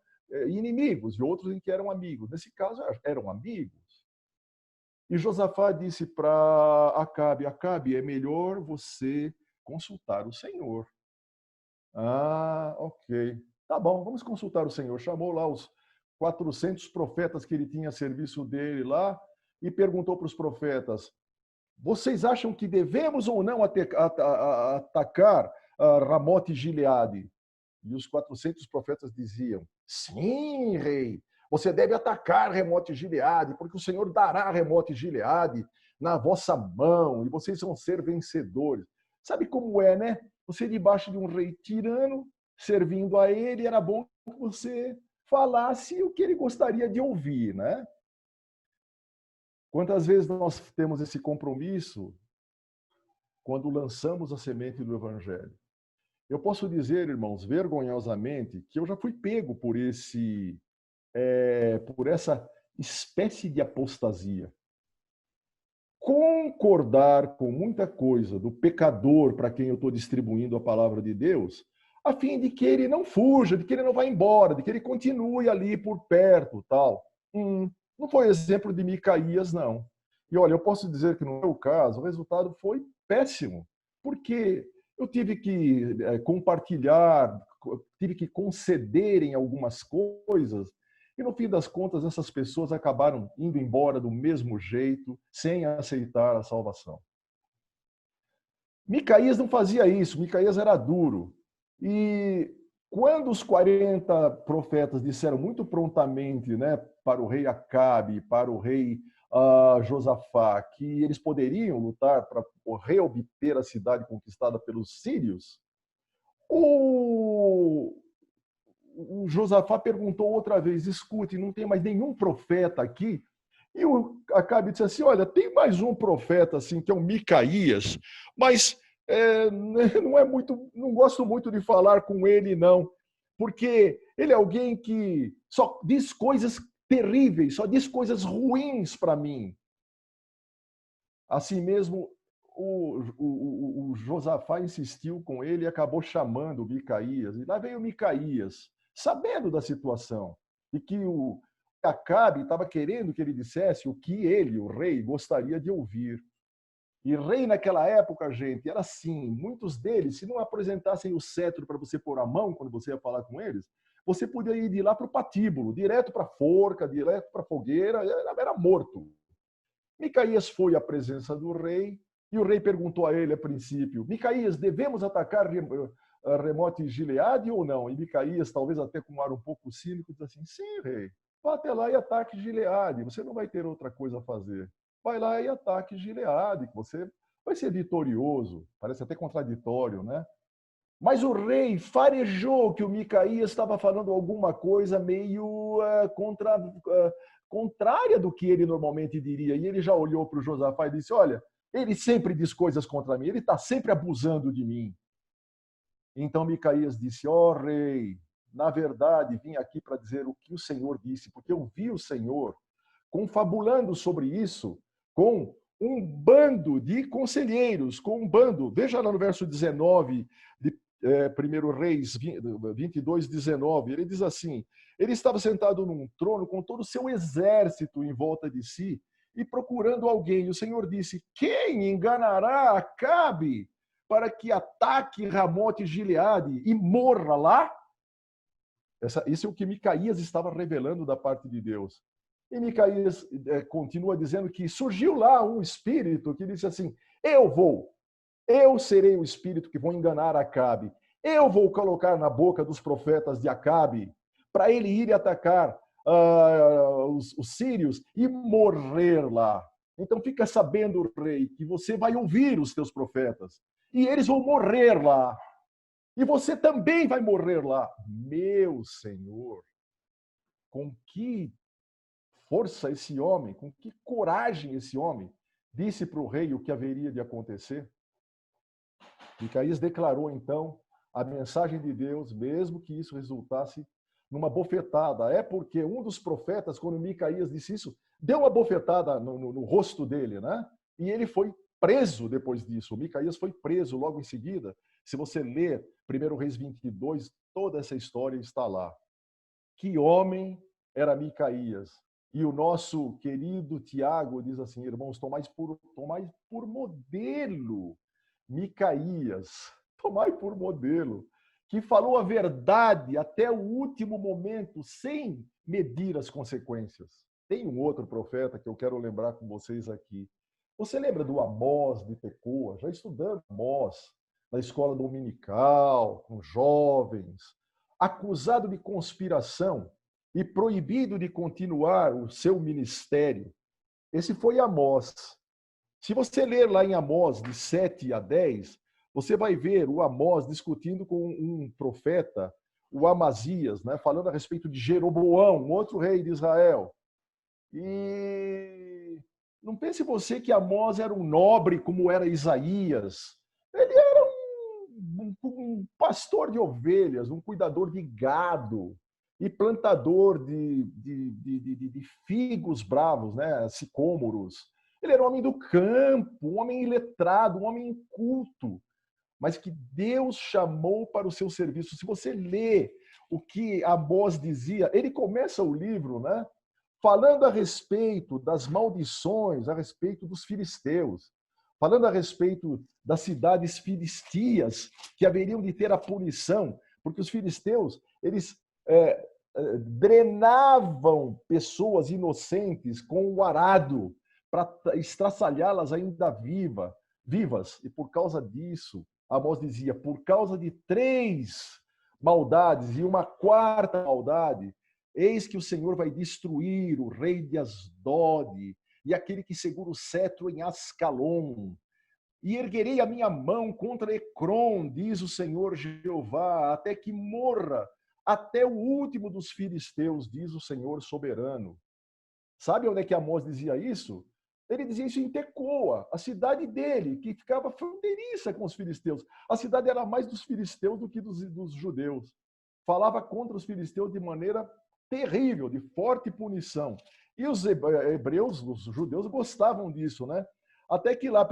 inimigos, e outros em que eram amigos. Nesse caso, eram amigos. E Josafá disse para Acabe: Acabe, é melhor você consultar o Senhor. Ah, ok. Tá bom, vamos consultar o Senhor. Chamou lá os 400 profetas que ele tinha a serviço dele lá e perguntou para os profetas: vocês acham que devemos ou não atacar Ramote Gileade? E os 400 profetas diziam: sim, rei, você deve atacar Ramote Gileade, porque o Senhor dará Ramote Gileade na vossa mão e vocês vão ser vencedores. Sabe como é, né? Você debaixo de um rei tirano, servindo a ele, era bom que você falasse o que ele gostaria de ouvir, né? Quantas vezes nós temos esse compromisso quando lançamos a semente do Evangelho? Eu posso dizer, irmãos, vergonhosamente, que eu já fui pego por essa espécie de apostasia. Concordar com muita coisa do pecador para quem eu estou distribuindo a palavra de Deus, a fim de que ele não fuja, de que ele não vá embora, de que ele continue ali por perto, tal. Não foi exemplo de Micaías, não. E olha, eu posso dizer que no meu caso o resultado foi péssimo, porque eu tive que compartilhar, tive que conceder em algumas coisas, e no fim das contas essas pessoas acabaram indo embora do mesmo jeito, sem aceitar a salvação. Micaías não fazia isso, Micaías era duro. E quando os 40 profetas disseram muito prontamente, né, para o rei Acabe, para o rei Josafá, que eles poderiam lutar para reobter a cidade conquistada pelos sírios, o Josafá perguntou outra vez: escute, não tem mais nenhum profeta aqui? E o Acabe disse assim: olha, tem mais um profeta assim, que é o Micaías, mas não gosto muito de falar com ele, não, porque ele é alguém que só diz coisas terríveis, só diz coisas ruins para mim. Assim mesmo, o Josafá insistiu com ele e acabou chamando o Micaías. E lá veio Micaías, sabendo da situação, e que o Acabe estava querendo que ele dissesse o que ele, o rei, gostaria de ouvir. E rei naquela época, gente, era assim, muitos deles, se não apresentassem o cetro para você pôr a mão quando você ia falar com eles, você podia ir de lá para o patíbulo, direto para a forca, direto para a fogueira, era morto. Micaías foi à presença do rei, e o rei perguntou a ele a princípio: Micaías, devemos atacar Ramote Gileade ou não? E Micaías, talvez até com um ar um pouco cínico, diz assim, sim, rei, vá até lá e ataque Gileade, você não vai ter outra coisa a fazer. Vai lá e ataque Gileade, que você vai ser vitorioso. Parece até contraditório, né? Mas o rei farejou que o Micaías estava falando alguma coisa meio contrária do que ele normalmente diria. E ele já olhou para o Josafá e disse, olha, ele sempre diz coisas contra mim, ele está sempre abusando de mim. Então Micaías disse, ó rei, na verdade vim aqui para dizer o que o Senhor disse, porque eu vi o Senhor confabulando sobre isso com um bando de conselheiros, com um bando. Veja lá no verso 19 de 1 Reis 22, 19, ele diz assim, ele estava sentado num trono com todo o seu exército em volta de si e procurando alguém. E o Senhor disse, quem enganará Acabe para que ataque Ramote e Gileade e morra lá? Isso é o que Micaías estava revelando da parte de Deus. E Micaías continua dizendo que surgiu lá um espírito que disse assim, eu serei o espírito que vou enganar Acabe. Eu vou colocar na boca dos profetas de Acabe para ele ir atacar os sírios e morrer lá. Então fica sabendo, rei, que você vai ouvir os teus profetas e eles vão morrer lá. E você também vai morrer lá. Meu Senhor, com que força esse homem, com que coragem esse homem disse para o rei o que haveria de acontecer. Micaías declarou, então, a mensagem de Deus, mesmo que isso resultasse numa bofetada. É porque um dos profetas, quando Micaías disse isso, deu uma bofetada no rosto dele, né? E ele foi preso depois disso. O Micaías foi preso logo em seguida. Se você ler 1 Reis 22, toda essa história está lá. Que homem era Micaías? E o nosso querido Tiago diz assim, irmãos, tomai por modelo Micaías, tomai por modelo, que falou a verdade até o último momento, sem medir as consequências. Tem um outro profeta que eu quero lembrar com vocês aqui. Você lembra do Amós de Tecoa? Já estudando Amós na escola dominical, com jovens, acusado de conspiração e proibido de continuar o seu ministério. Esse foi Amós. Se você ler lá em Amós, de 7 a 10, você vai ver o Amós discutindo com um profeta, o Amazias, né, falando a respeito de Jeroboão, um outro rei de Israel. E não pense você que Amós era um nobre como era Isaías. Ele era um pastor de ovelhas, um cuidador de gado e plantador de figos bravos, né, sicômoros. Ele era um homem do campo, um homem iletrado, um homem inculto, mas que Deus chamou para o seu serviço. Se você lê o que Amós dizia, ele começa o livro, né, falando a respeito das maldições, a respeito dos filisteus, falando a respeito das cidades filistias que haveriam de ter a punição, porque os filisteus, eles drenavam pessoas inocentes com o arado para estraçalhá-las ainda vivas. E por causa disso, Amós dizia, por causa de 3 maldades e uma 4ª maldade, eis que o Senhor vai destruir o rei de Asdod e aquele que segura o cetro em Ascalon. E erguerei a minha mão contra Ecrom, diz o Senhor Jeová, até que morra até o último dos filisteus, diz o Senhor soberano. Sabe onde é que Amós dizia isso? Ele dizia isso em Tecoa, a cidade dele, que ficava fronteiriça com os filisteus. A cidade era mais dos filisteus do que dos judeus. Falava contra os filisteus de maneira terrível, de forte punição. E os hebreus, os judeus, gostavam disso, né? Até que lá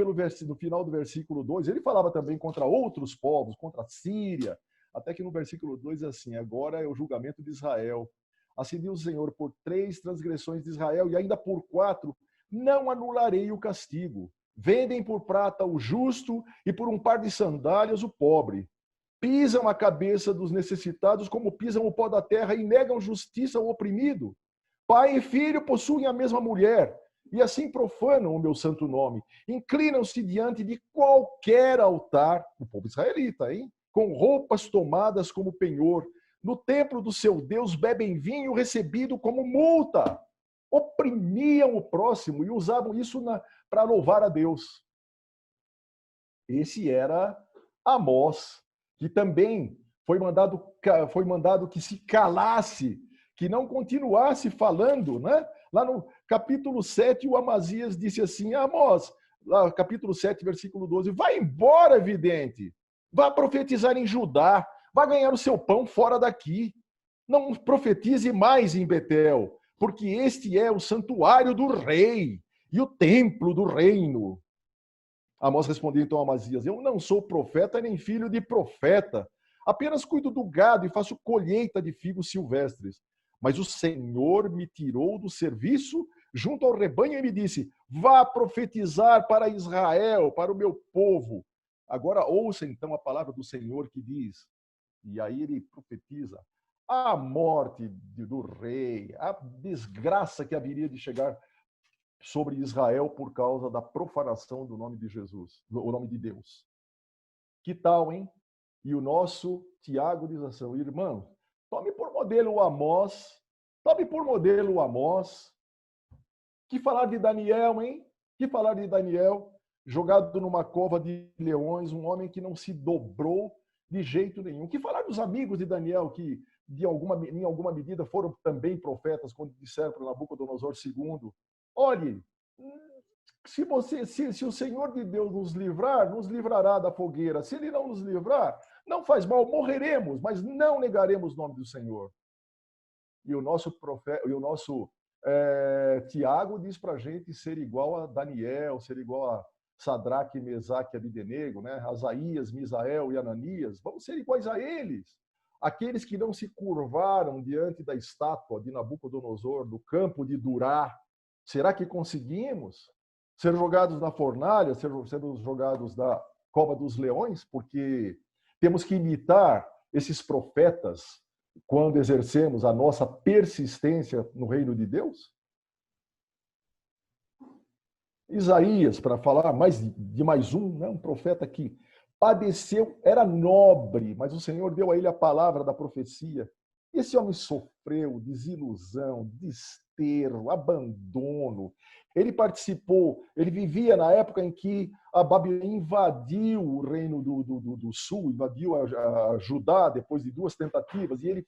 no final do versículo 2, ele falava também contra outros povos, contra a Síria. Até que no versículo 2 é assim, agora é o julgamento de Israel. Assim diz o Senhor, por 3 transgressões de Israel e ainda por 4, não anularei o castigo. Vendem por prata o justo e por um par de sandálias o pobre. Pisam a cabeça dos necessitados como pisam o pó da terra e negam justiça ao oprimido. Pai e filho possuem a mesma mulher e assim profanam o meu santo nome. Inclinam-se diante de qualquer altar, o povo israelita, hein? com roupas tomadas como penhor. No templo do seu Deus bebem vinho recebido como multa. Oprimiam o próximo e usavam isso para louvar a Deus. Esse era Amós, que também foi mandado que se calasse, que não continuasse falando, né? Lá no capítulo 7, o Amazias disse assim, Amós, lá, capítulo 7, versículo 12, vai embora, vidente, vá profetizar em Judá, vá ganhar o seu pão fora daqui. Não profetize mais em Betel, porque este é o santuário do rei e o templo do reino. Amós respondeu então a Amazias, eu não sou profeta nem filho de profeta, apenas cuido do gado e faço colheita de figos silvestres. Mas o Senhor me tirou do serviço junto ao rebanho e me disse, vá profetizar para Israel, para o meu povo. Agora ouça então a palavra do Senhor que diz, e aí ele profetiza, a morte do rei, a desgraça que haveria de chegar sobre Israel por causa da profanação do nome de Jesus, o nome de Deus. Que tal, hein? E o nosso Tiago diz assim, irmão, tome por modelo o Amós, Que falar de Daniel, hein? Que falar de Daniel, jogado numa cova de leões, um homem que não se dobrou de jeito nenhum. Que falar dos amigos de Daniel, que em alguma medida foram também profetas, quando disseram para Nabucodonosor II, olhe, se o Senhor de Deus nos livrar, nos livrará da fogueira. Se ele não nos livrar, não faz mal, morreremos, mas não negaremos o nome do Senhor. E o nosso Tiago diz para a gente ser igual a Daniel, ser igual a Sadraque, Mesaque e Abdenego, né? Asaías, Misael e Ananias. Vamos ser iguais a eles. Aqueles que não se curvaram diante da estátua de Nabucodonosor, do campo de Durá. Será que conseguimos ser jogados na fornalha, ser jogados na cova dos leões? Porque temos que imitar esses profetas quando exercemos a nossa persistência no reino de Deus? Isaías, para falar de mais um, né, um profeta que padeceu, era nobre, mas o Senhor deu a ele a palavra da profecia. Esse homem sofreu desilusão, desterro, abandono. Ele vivia na época em que a Babilônia invadiu o reino do sul, invadiu a Judá depois de 2 tentativas, e ele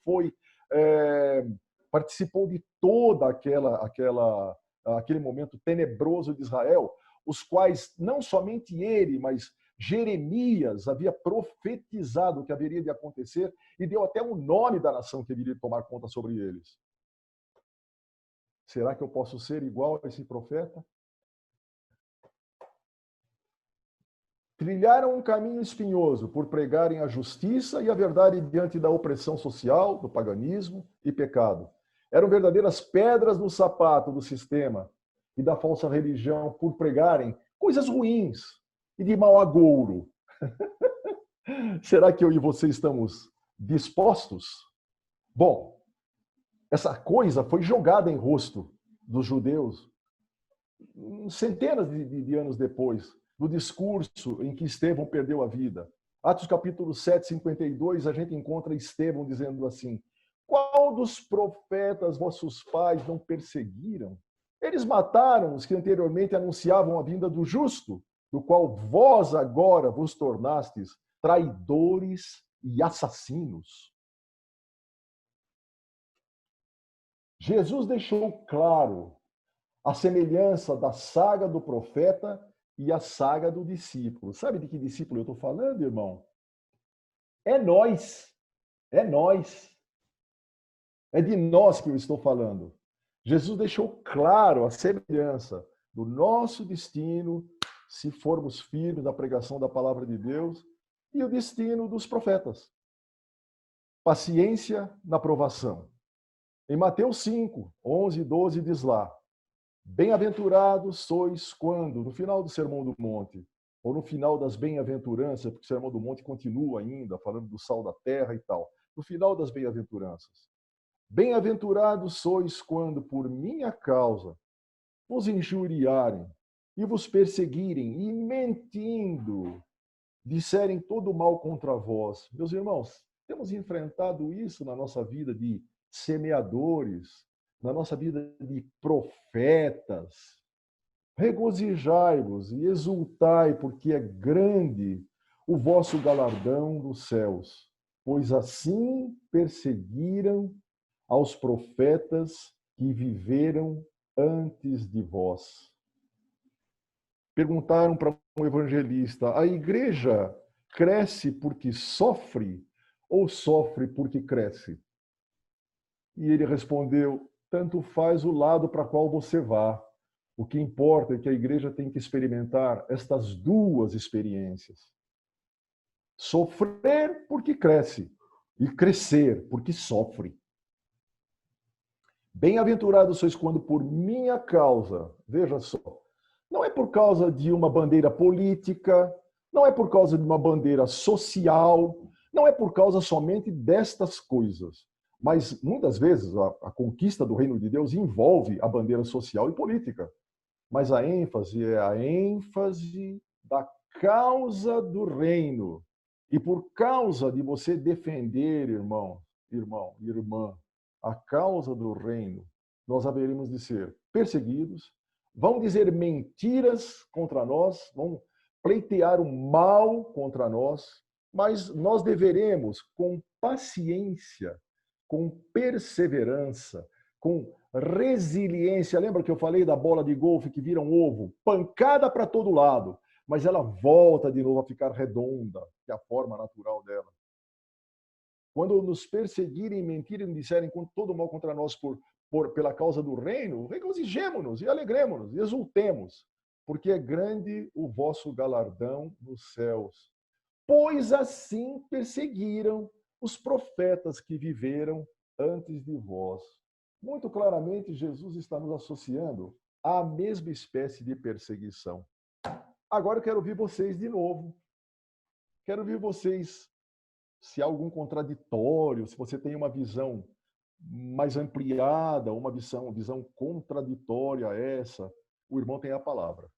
participou de toda aquele momento tenebroso de Israel, os quais não somente ele, mas Jeremias havia profetizado o que haveria de acontecer e deu até um nome da nação que haveria de tomar conta sobre eles. Será que eu posso ser igual a esse profeta? Trilharam um caminho espinhoso por pregarem a justiça e a verdade diante da opressão social, do paganismo e pecado. Eram verdadeiras pedras no sapato do sistema e da falsa religião por pregarem coisas ruins e de mau agouro. Será que eu e você estamos dispostos? Bom, essa coisa foi jogada em rosto dos judeus centenas de anos depois, no discurso em que Estevão perdeu a vida. Atos capítulo 7, 52, a gente encontra Estevão dizendo assim, qual dos profetas vossos pais não perseguiram? Eles mataram os que anteriormente anunciavam a vinda do justo, do qual vós agora vos tornastes traidores e assassinos. Jesus deixou claro a semelhança da saga do profeta e a saga do discípulo. Sabe de que discípulo eu estou falando, irmão? É nós. É nós. É de nós que eu estou falando. Jesus deixou claro a semelhança do nosso destino, se formos firmes na pregação da palavra de Deus, e o destino dos profetas. Paciência na provação. Em Mateus 5, 11 e 12 diz lá, bem-aventurados sois quando, no final do Sermão do Monte, ou no final das bem-aventuranças, porque o Sermão do Monte continua ainda, falando do sal da terra e tal, no final das bem-aventuranças. Bem-aventurados sois quando, por minha causa, vos injuriarem e vos perseguirem, e mentindo, disserem todo mal contra vós. Meus irmãos, temos enfrentado isso na nossa vida de semeadores, na nossa vida de profetas. Regozijai-vos e exultai, porque é grande o vosso galardão nos céus, pois assim perseguiram aos profetas que viveram antes de vós. Perguntaram para um evangelista: a igreja cresce porque sofre ou sofre porque cresce? E ele respondeu: tanto faz o lado para qual você vá. O que importa é que a igreja tem que experimentar estas duas experiências. Sofrer porque cresce e crescer porque sofre. Bem-aventurados sois quando por minha causa, veja só, não é por causa de uma bandeira política, não é por causa de uma bandeira social, não é por causa somente destas coisas. Mas muitas vezes a conquista do reino de Deus envolve a bandeira social e política. Mas a ênfase é a ênfase da causa do reino. E por causa de você defender, irmão, irmã, a causa do reino, nós haveremos de ser perseguidos, vão dizer mentiras contra nós, vão pleitear o mal contra nós, mas nós deveremos, com paciência, com perseverança, com resiliência. Lembra que eu falei da bola de golfe que vira um ovo? Pancada para todo lado, mas ela volta de novo a ficar redonda, que é a forma natural dela. Quando nos perseguirem, mentirem, disserem todo mal contra nós pela causa do reino, regozijemo-nos e alegremos-nos e exultemos, porque é grande o vosso galardão nos céus. Pois assim perseguiram os profetas que viveram antes de vós. Muito claramente, Jesus está nos associando à mesma espécie de perseguição. Agora eu quero ouvir vocês de novo. Quero ouvir vocês, se há algum contraditório, se você tem uma visão mais ampliada, uma visão contraditória a essa, o irmão tem a palavra.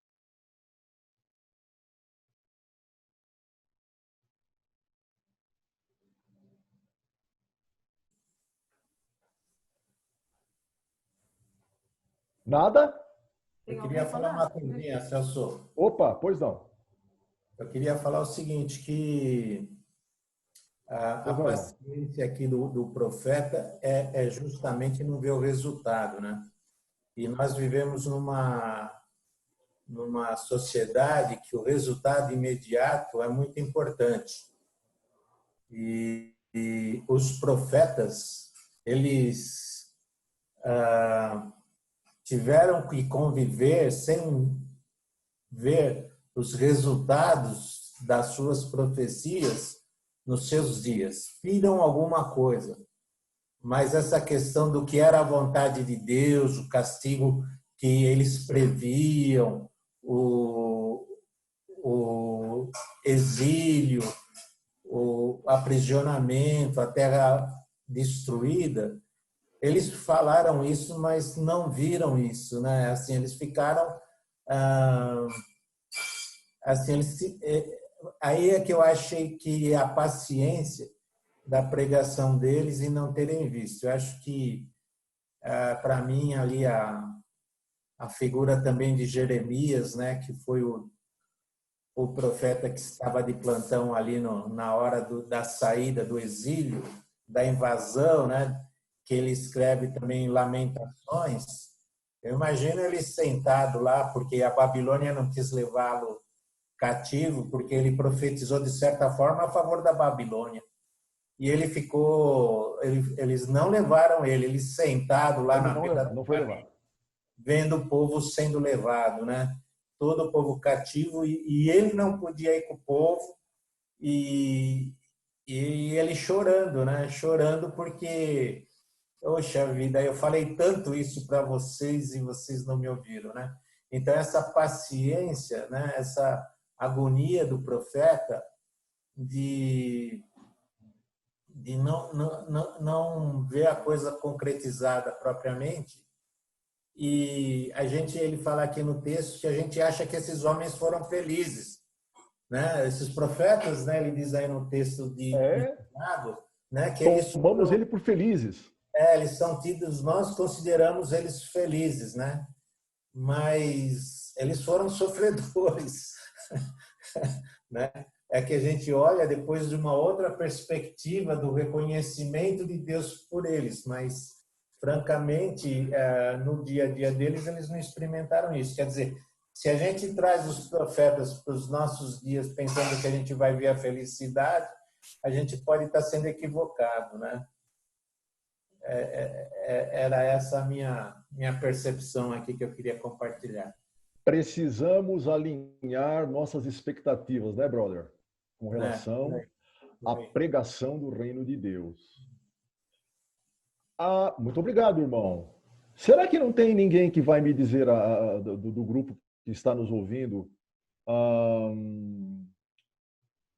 Nada? Eu queria falar uma coisinha, Celso. Opa, pois não. Eu queria falar o seguinte, que a paciência aqui do profeta é justamente não ver o resultado, né? E nós vivemos numa sociedade que o resultado imediato é muito importante. E os profetas, eles tiveram que conviver sem ver os resultados das suas profecias nos seus dias. Viram alguma coisa, mas essa questão do que era a vontade de Deus, o castigo que eles previam, o exílio, o aprisionamento, a terra destruída, eles falaram isso, mas não viram isso, né? Assim, eles ficaram assim, aí é que eu achei que a paciência da pregação deles e não terem visto. Eu acho que, para mim, ali a figura também de Jeremias, né, que foi o profeta que estava de plantão ali na hora da saída do exílio, da invasão, né, que ele escreve também em Lamentações. Eu imagino ele sentado lá, porque a Babilônia não quis levá-lo cativo, porque ele profetizou, de certa forma, a favor da Babilônia. E ele ficou... Eles não levaram ele sentado lá na beira não foi levado, vendo o povo sendo levado, né? Todo o povo cativo, e ele não podia ir com o povo, e ele chorando, né? Chorando porque, poxa vida, eu falei tanto isso para vocês e vocês não me ouviram, né? Então, essa paciência, né? Essa agonia do profeta de não ver a coisa concretizada propriamente. E ele fala aqui no texto que a gente acha que esses homens foram felizes, né? Esses profetas, né? Ele diz aí no texto de Tiago, né? Que eles tomamos ele por felizes. eles são tidos, nós consideramos eles felizes, né? Mas eles foram sofredores, né? É que a gente olha depois de uma outra perspectiva do reconhecimento de Deus por eles, mas francamente, no dia a dia deles, eles não experimentaram isso. Quer dizer, se a gente traz os profetas para os nossos dias pensando que a gente vai ver a felicidade, a gente pode estar sendo equivocado, né? Era essa a minha percepção aqui que eu queria compartilhar. Precisamos alinhar nossas expectativas, né, brother? Com relação à pregação do reino de Deus. Muito obrigado, irmão. Será que não tem ninguém que vai me dizer do grupo que está nos ouvindo?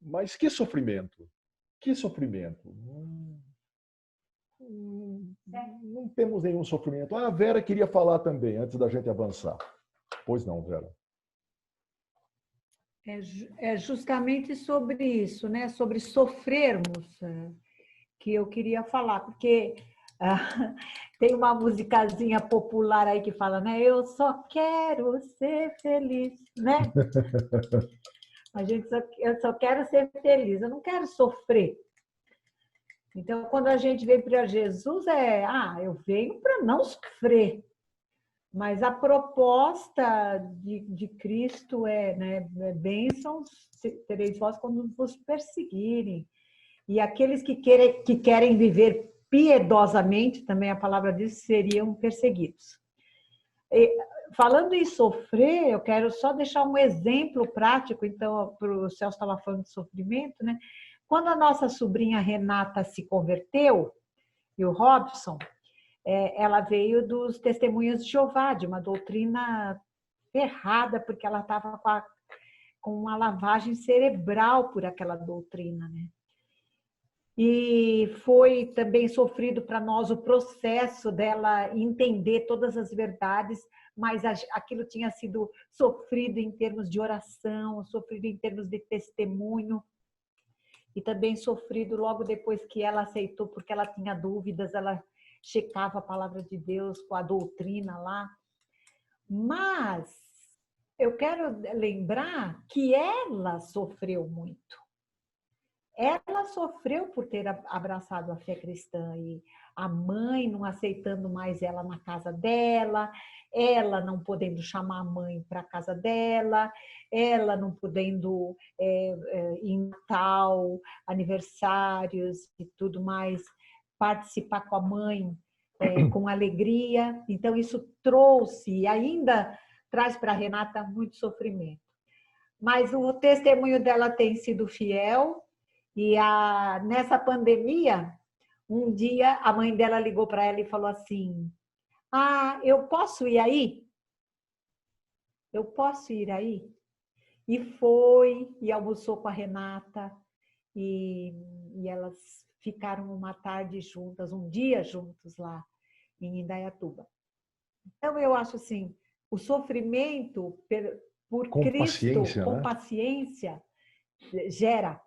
Mas que sofrimento? Que sofrimento? Não temos nenhum sofrimento. A Vera queria falar também, antes da gente avançar. Pois não, Vera. É justamente sobre isso, né? Sobre sofrermos, que eu queria falar, porque tem uma musicazinha popular aí que fala, né? Eu só quero ser feliz, né? Eu só quero ser feliz, eu não quero sofrer. Então, quando a gente vem para Jesus, eu venho para não sofrer. Mas a proposta de Cristo né, bênçãos tereis vós quando vos perseguirem. E aqueles que querem viver piedosamente, também a palavra diz, seriam perseguidos. E, falando em sofrer, eu quero só deixar um exemplo prático, então, o Celso estava falando de sofrimento, né? Quando a nossa sobrinha Renata se converteu, e o Robson, ela veio dos Testemunhas de Jeová, de uma doutrina errada, porque ela estava com uma lavagem cerebral por aquela doutrina, né? E foi também sofrido para nós o processo dela entender todas as verdades, mas aquilo tinha sido sofrido em termos de oração, sofrido em termos de testemunho, e também sofrido logo depois que ela aceitou, porque ela tinha dúvidas, ela checava a palavra de Deus com a doutrina lá. Mas eu quero lembrar que ela sofreu muito. Ela sofreu por ter abraçado a fé cristã e a mãe não aceitando mais ela na casa dela, ela não podendo chamar a mãe para a casa dela, ela não podendo ir em Natal, aniversários e tudo mais, participar com a mãe com alegria. Então, isso trouxe e ainda traz para a Renata muito sofrimento. Mas o testemunho dela tem sido fiel. E nessa pandemia, um dia a mãe dela ligou para ela e falou assim: eu posso ir aí? Eu posso ir aí? E foi, e almoçou com a Renata, e elas ficaram uma tarde juntas, um dia juntos lá em Indaiatuba. Então, eu acho assim, o sofrimento por Cristo, com paciência, gera...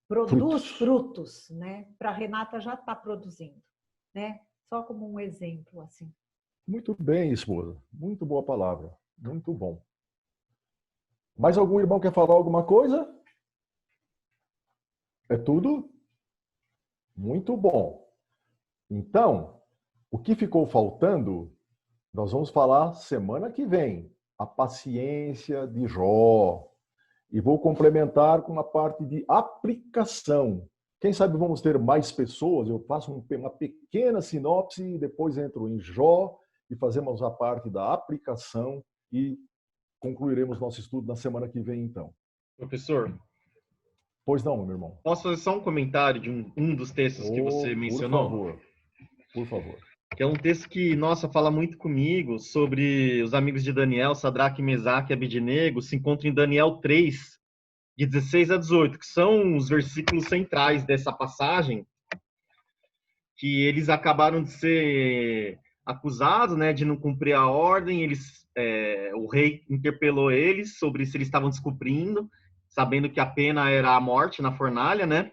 produz frutos, né? Para a Renata já está produzindo, né? Só como um exemplo assim. Muito bem, esposa. Muito boa palavra. Muito bom. Mais algum irmão quer falar alguma coisa? É tudo? Muito bom. Então, o que ficou faltando, nós vamos falar semana que vem. A paciência de Jó. E vou complementar com uma parte de aplicação. Quem sabe vamos ter mais pessoas, eu faço uma pequena sinopse e depois entro em Jó e fazemos a parte da aplicação e concluiremos nosso estudo na semana que vem, então. Professor? Pois não, meu irmão. Posso fazer só um comentário de um dos textos que você mencionou? Por favor. Que é um texto que, nossa, fala muito comigo sobre os amigos de Daniel, Sadraque, Mesaque e Abednego, se encontram em Daniel 3, de 16 a 18, que são os versículos centrais dessa passagem, que eles acabaram de ser acusados, né, de não cumprir a ordem, o rei interpelou eles sobre se eles estavam descumprindo, sabendo que a pena era a morte na fornalha, né?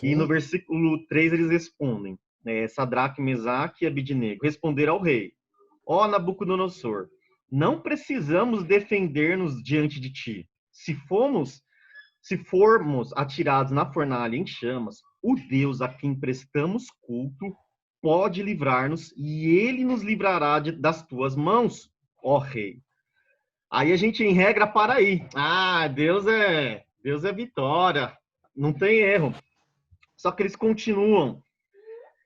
E no Sim. versículo 3 eles respondem, Sadraque, Mesaque e Abidnego, responderam ao rei: ó Nabucodonosor, não precisamos defender-nos diante de ti. Se formos atirados na fornalha em chamas, o Deus a quem prestamos culto pode livrar-nos e ele nos livrará das tuas mãos, ó rei. Aí a gente, em regra, para aí. Ah, Deus é vitória, não tem erro. Só que eles continuam.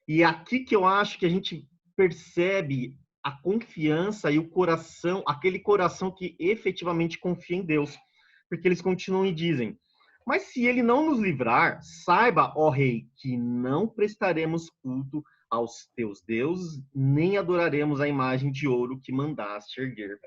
E é aqui que eu acho que a gente percebe a confiança e o coração, aquele coração que efetivamente confia em Deus. Porque eles continuam e dizem: mas se ele não nos livrar, saiba, ó rei, que não prestaremos culto aos teus deuses, nem adoraremos a imagem de ouro que mandaste erguer.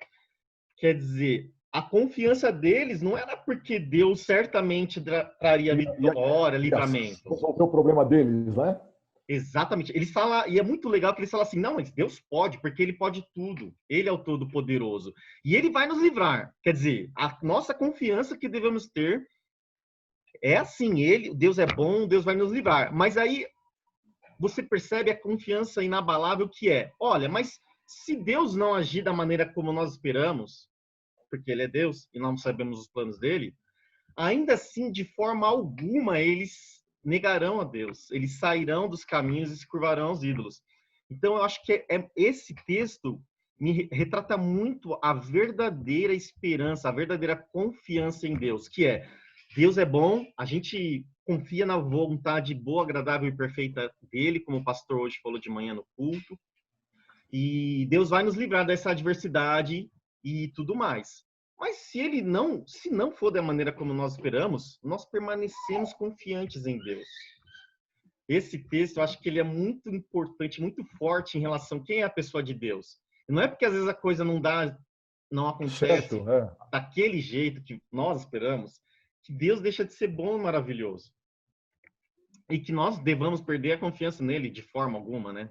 Quer dizer, a confiança deles não era porque Deus certamente traria vitória, livramento. Resolver o problema deles, né? Exatamente. Eles falam, e é muito legal que eles falam assim: não, mas Deus pode, porque ele pode tudo. Ele é o Todo-Poderoso. E ele vai nos livrar. Quer dizer, a nossa confiança que devemos ter é assim: Deus é bom, Deus vai nos livrar. Mas aí você percebe a confiança inabalável que é: olha, mas se Deus não agir da maneira como nós esperamos, porque ele é Deus e não sabemos os planos dele, ainda assim, de forma alguma, eles negarão a Deus. Eles sairão dos caminhos e se curvarão aos ídolos. Então, eu acho que esse texto me retrata muito a verdadeira esperança, a verdadeira confiança em Deus, que é: Deus é bom, a gente confia na vontade boa, agradável e perfeita dele, como o pastor hoje falou de manhã no culto, e Deus vai nos livrar dessa adversidade e tudo mais. Mas se não for da maneira como nós esperamos, nós permanecemos confiantes em Deus. Esse texto, eu acho que ele é muito importante, muito forte em relação a quem é a pessoa de Deus. E não é porque às vezes a coisa não acontece Certo, daquele jeito que nós esperamos, que Deus deixa de ser bom e maravilhoso. E que nós devamos perder a confiança nele de forma alguma, né?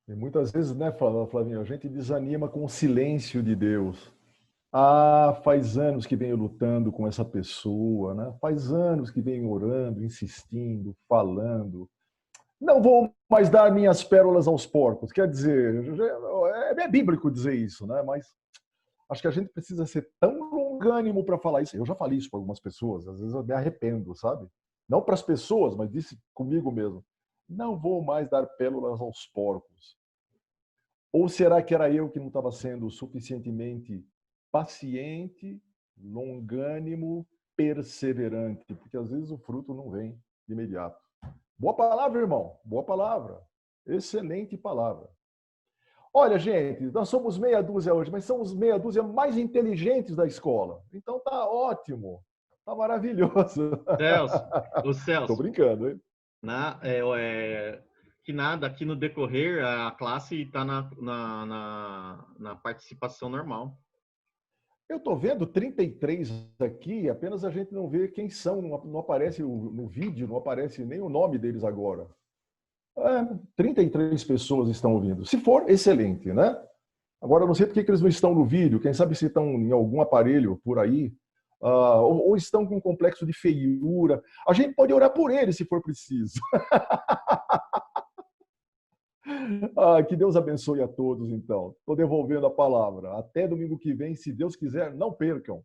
E muitas vezes, né, Flavinho, a gente desanima com o silêncio de Deus. Ah, faz anos que venho lutando com essa pessoa, né? Faz anos que venho orando, insistindo, falando. Não vou mais dar minhas pérolas aos porcos. Quer dizer, é bíblico dizer isso, né? Mas acho que a gente precisa ser tão longânimo para falar isso. Eu já falei isso para algumas pessoas, às vezes eu me arrependo, sabe? Não para as pessoas, mas disse comigo mesmo. Não vou mais dar pérolas aos porcos. Ou será que era eu que não estava sendo suficientemente paciente, longânimo, perseverante? Porque às vezes o fruto não vem de imediato. Boa palavra, irmão. Boa palavra. Excelente palavra. Olha, gente, nós somos meia dúzia hoje, mas somos meia dúzia mais inteligentes da escola. Então tá ótimo. Tá maravilhoso. Celso, Tô brincando, hein? Que nada, aqui no decorrer, a classe está na participação normal. Eu estou vendo 33 aqui, apenas a gente não vê quem são, não aparece no vídeo, não aparece nem o nome deles agora. 33 pessoas estão ouvindo. Se for, excelente, né? Agora, eu não sei por que eles não estão no vídeo, quem sabe se estão em algum aparelho por aí, ou estão com um complexo de feiura. A gente pode orar por eles se for preciso. Que Deus abençoe a todos, então. Estou devolvendo a palavra. Até domingo que vem, se Deus quiser, não percam.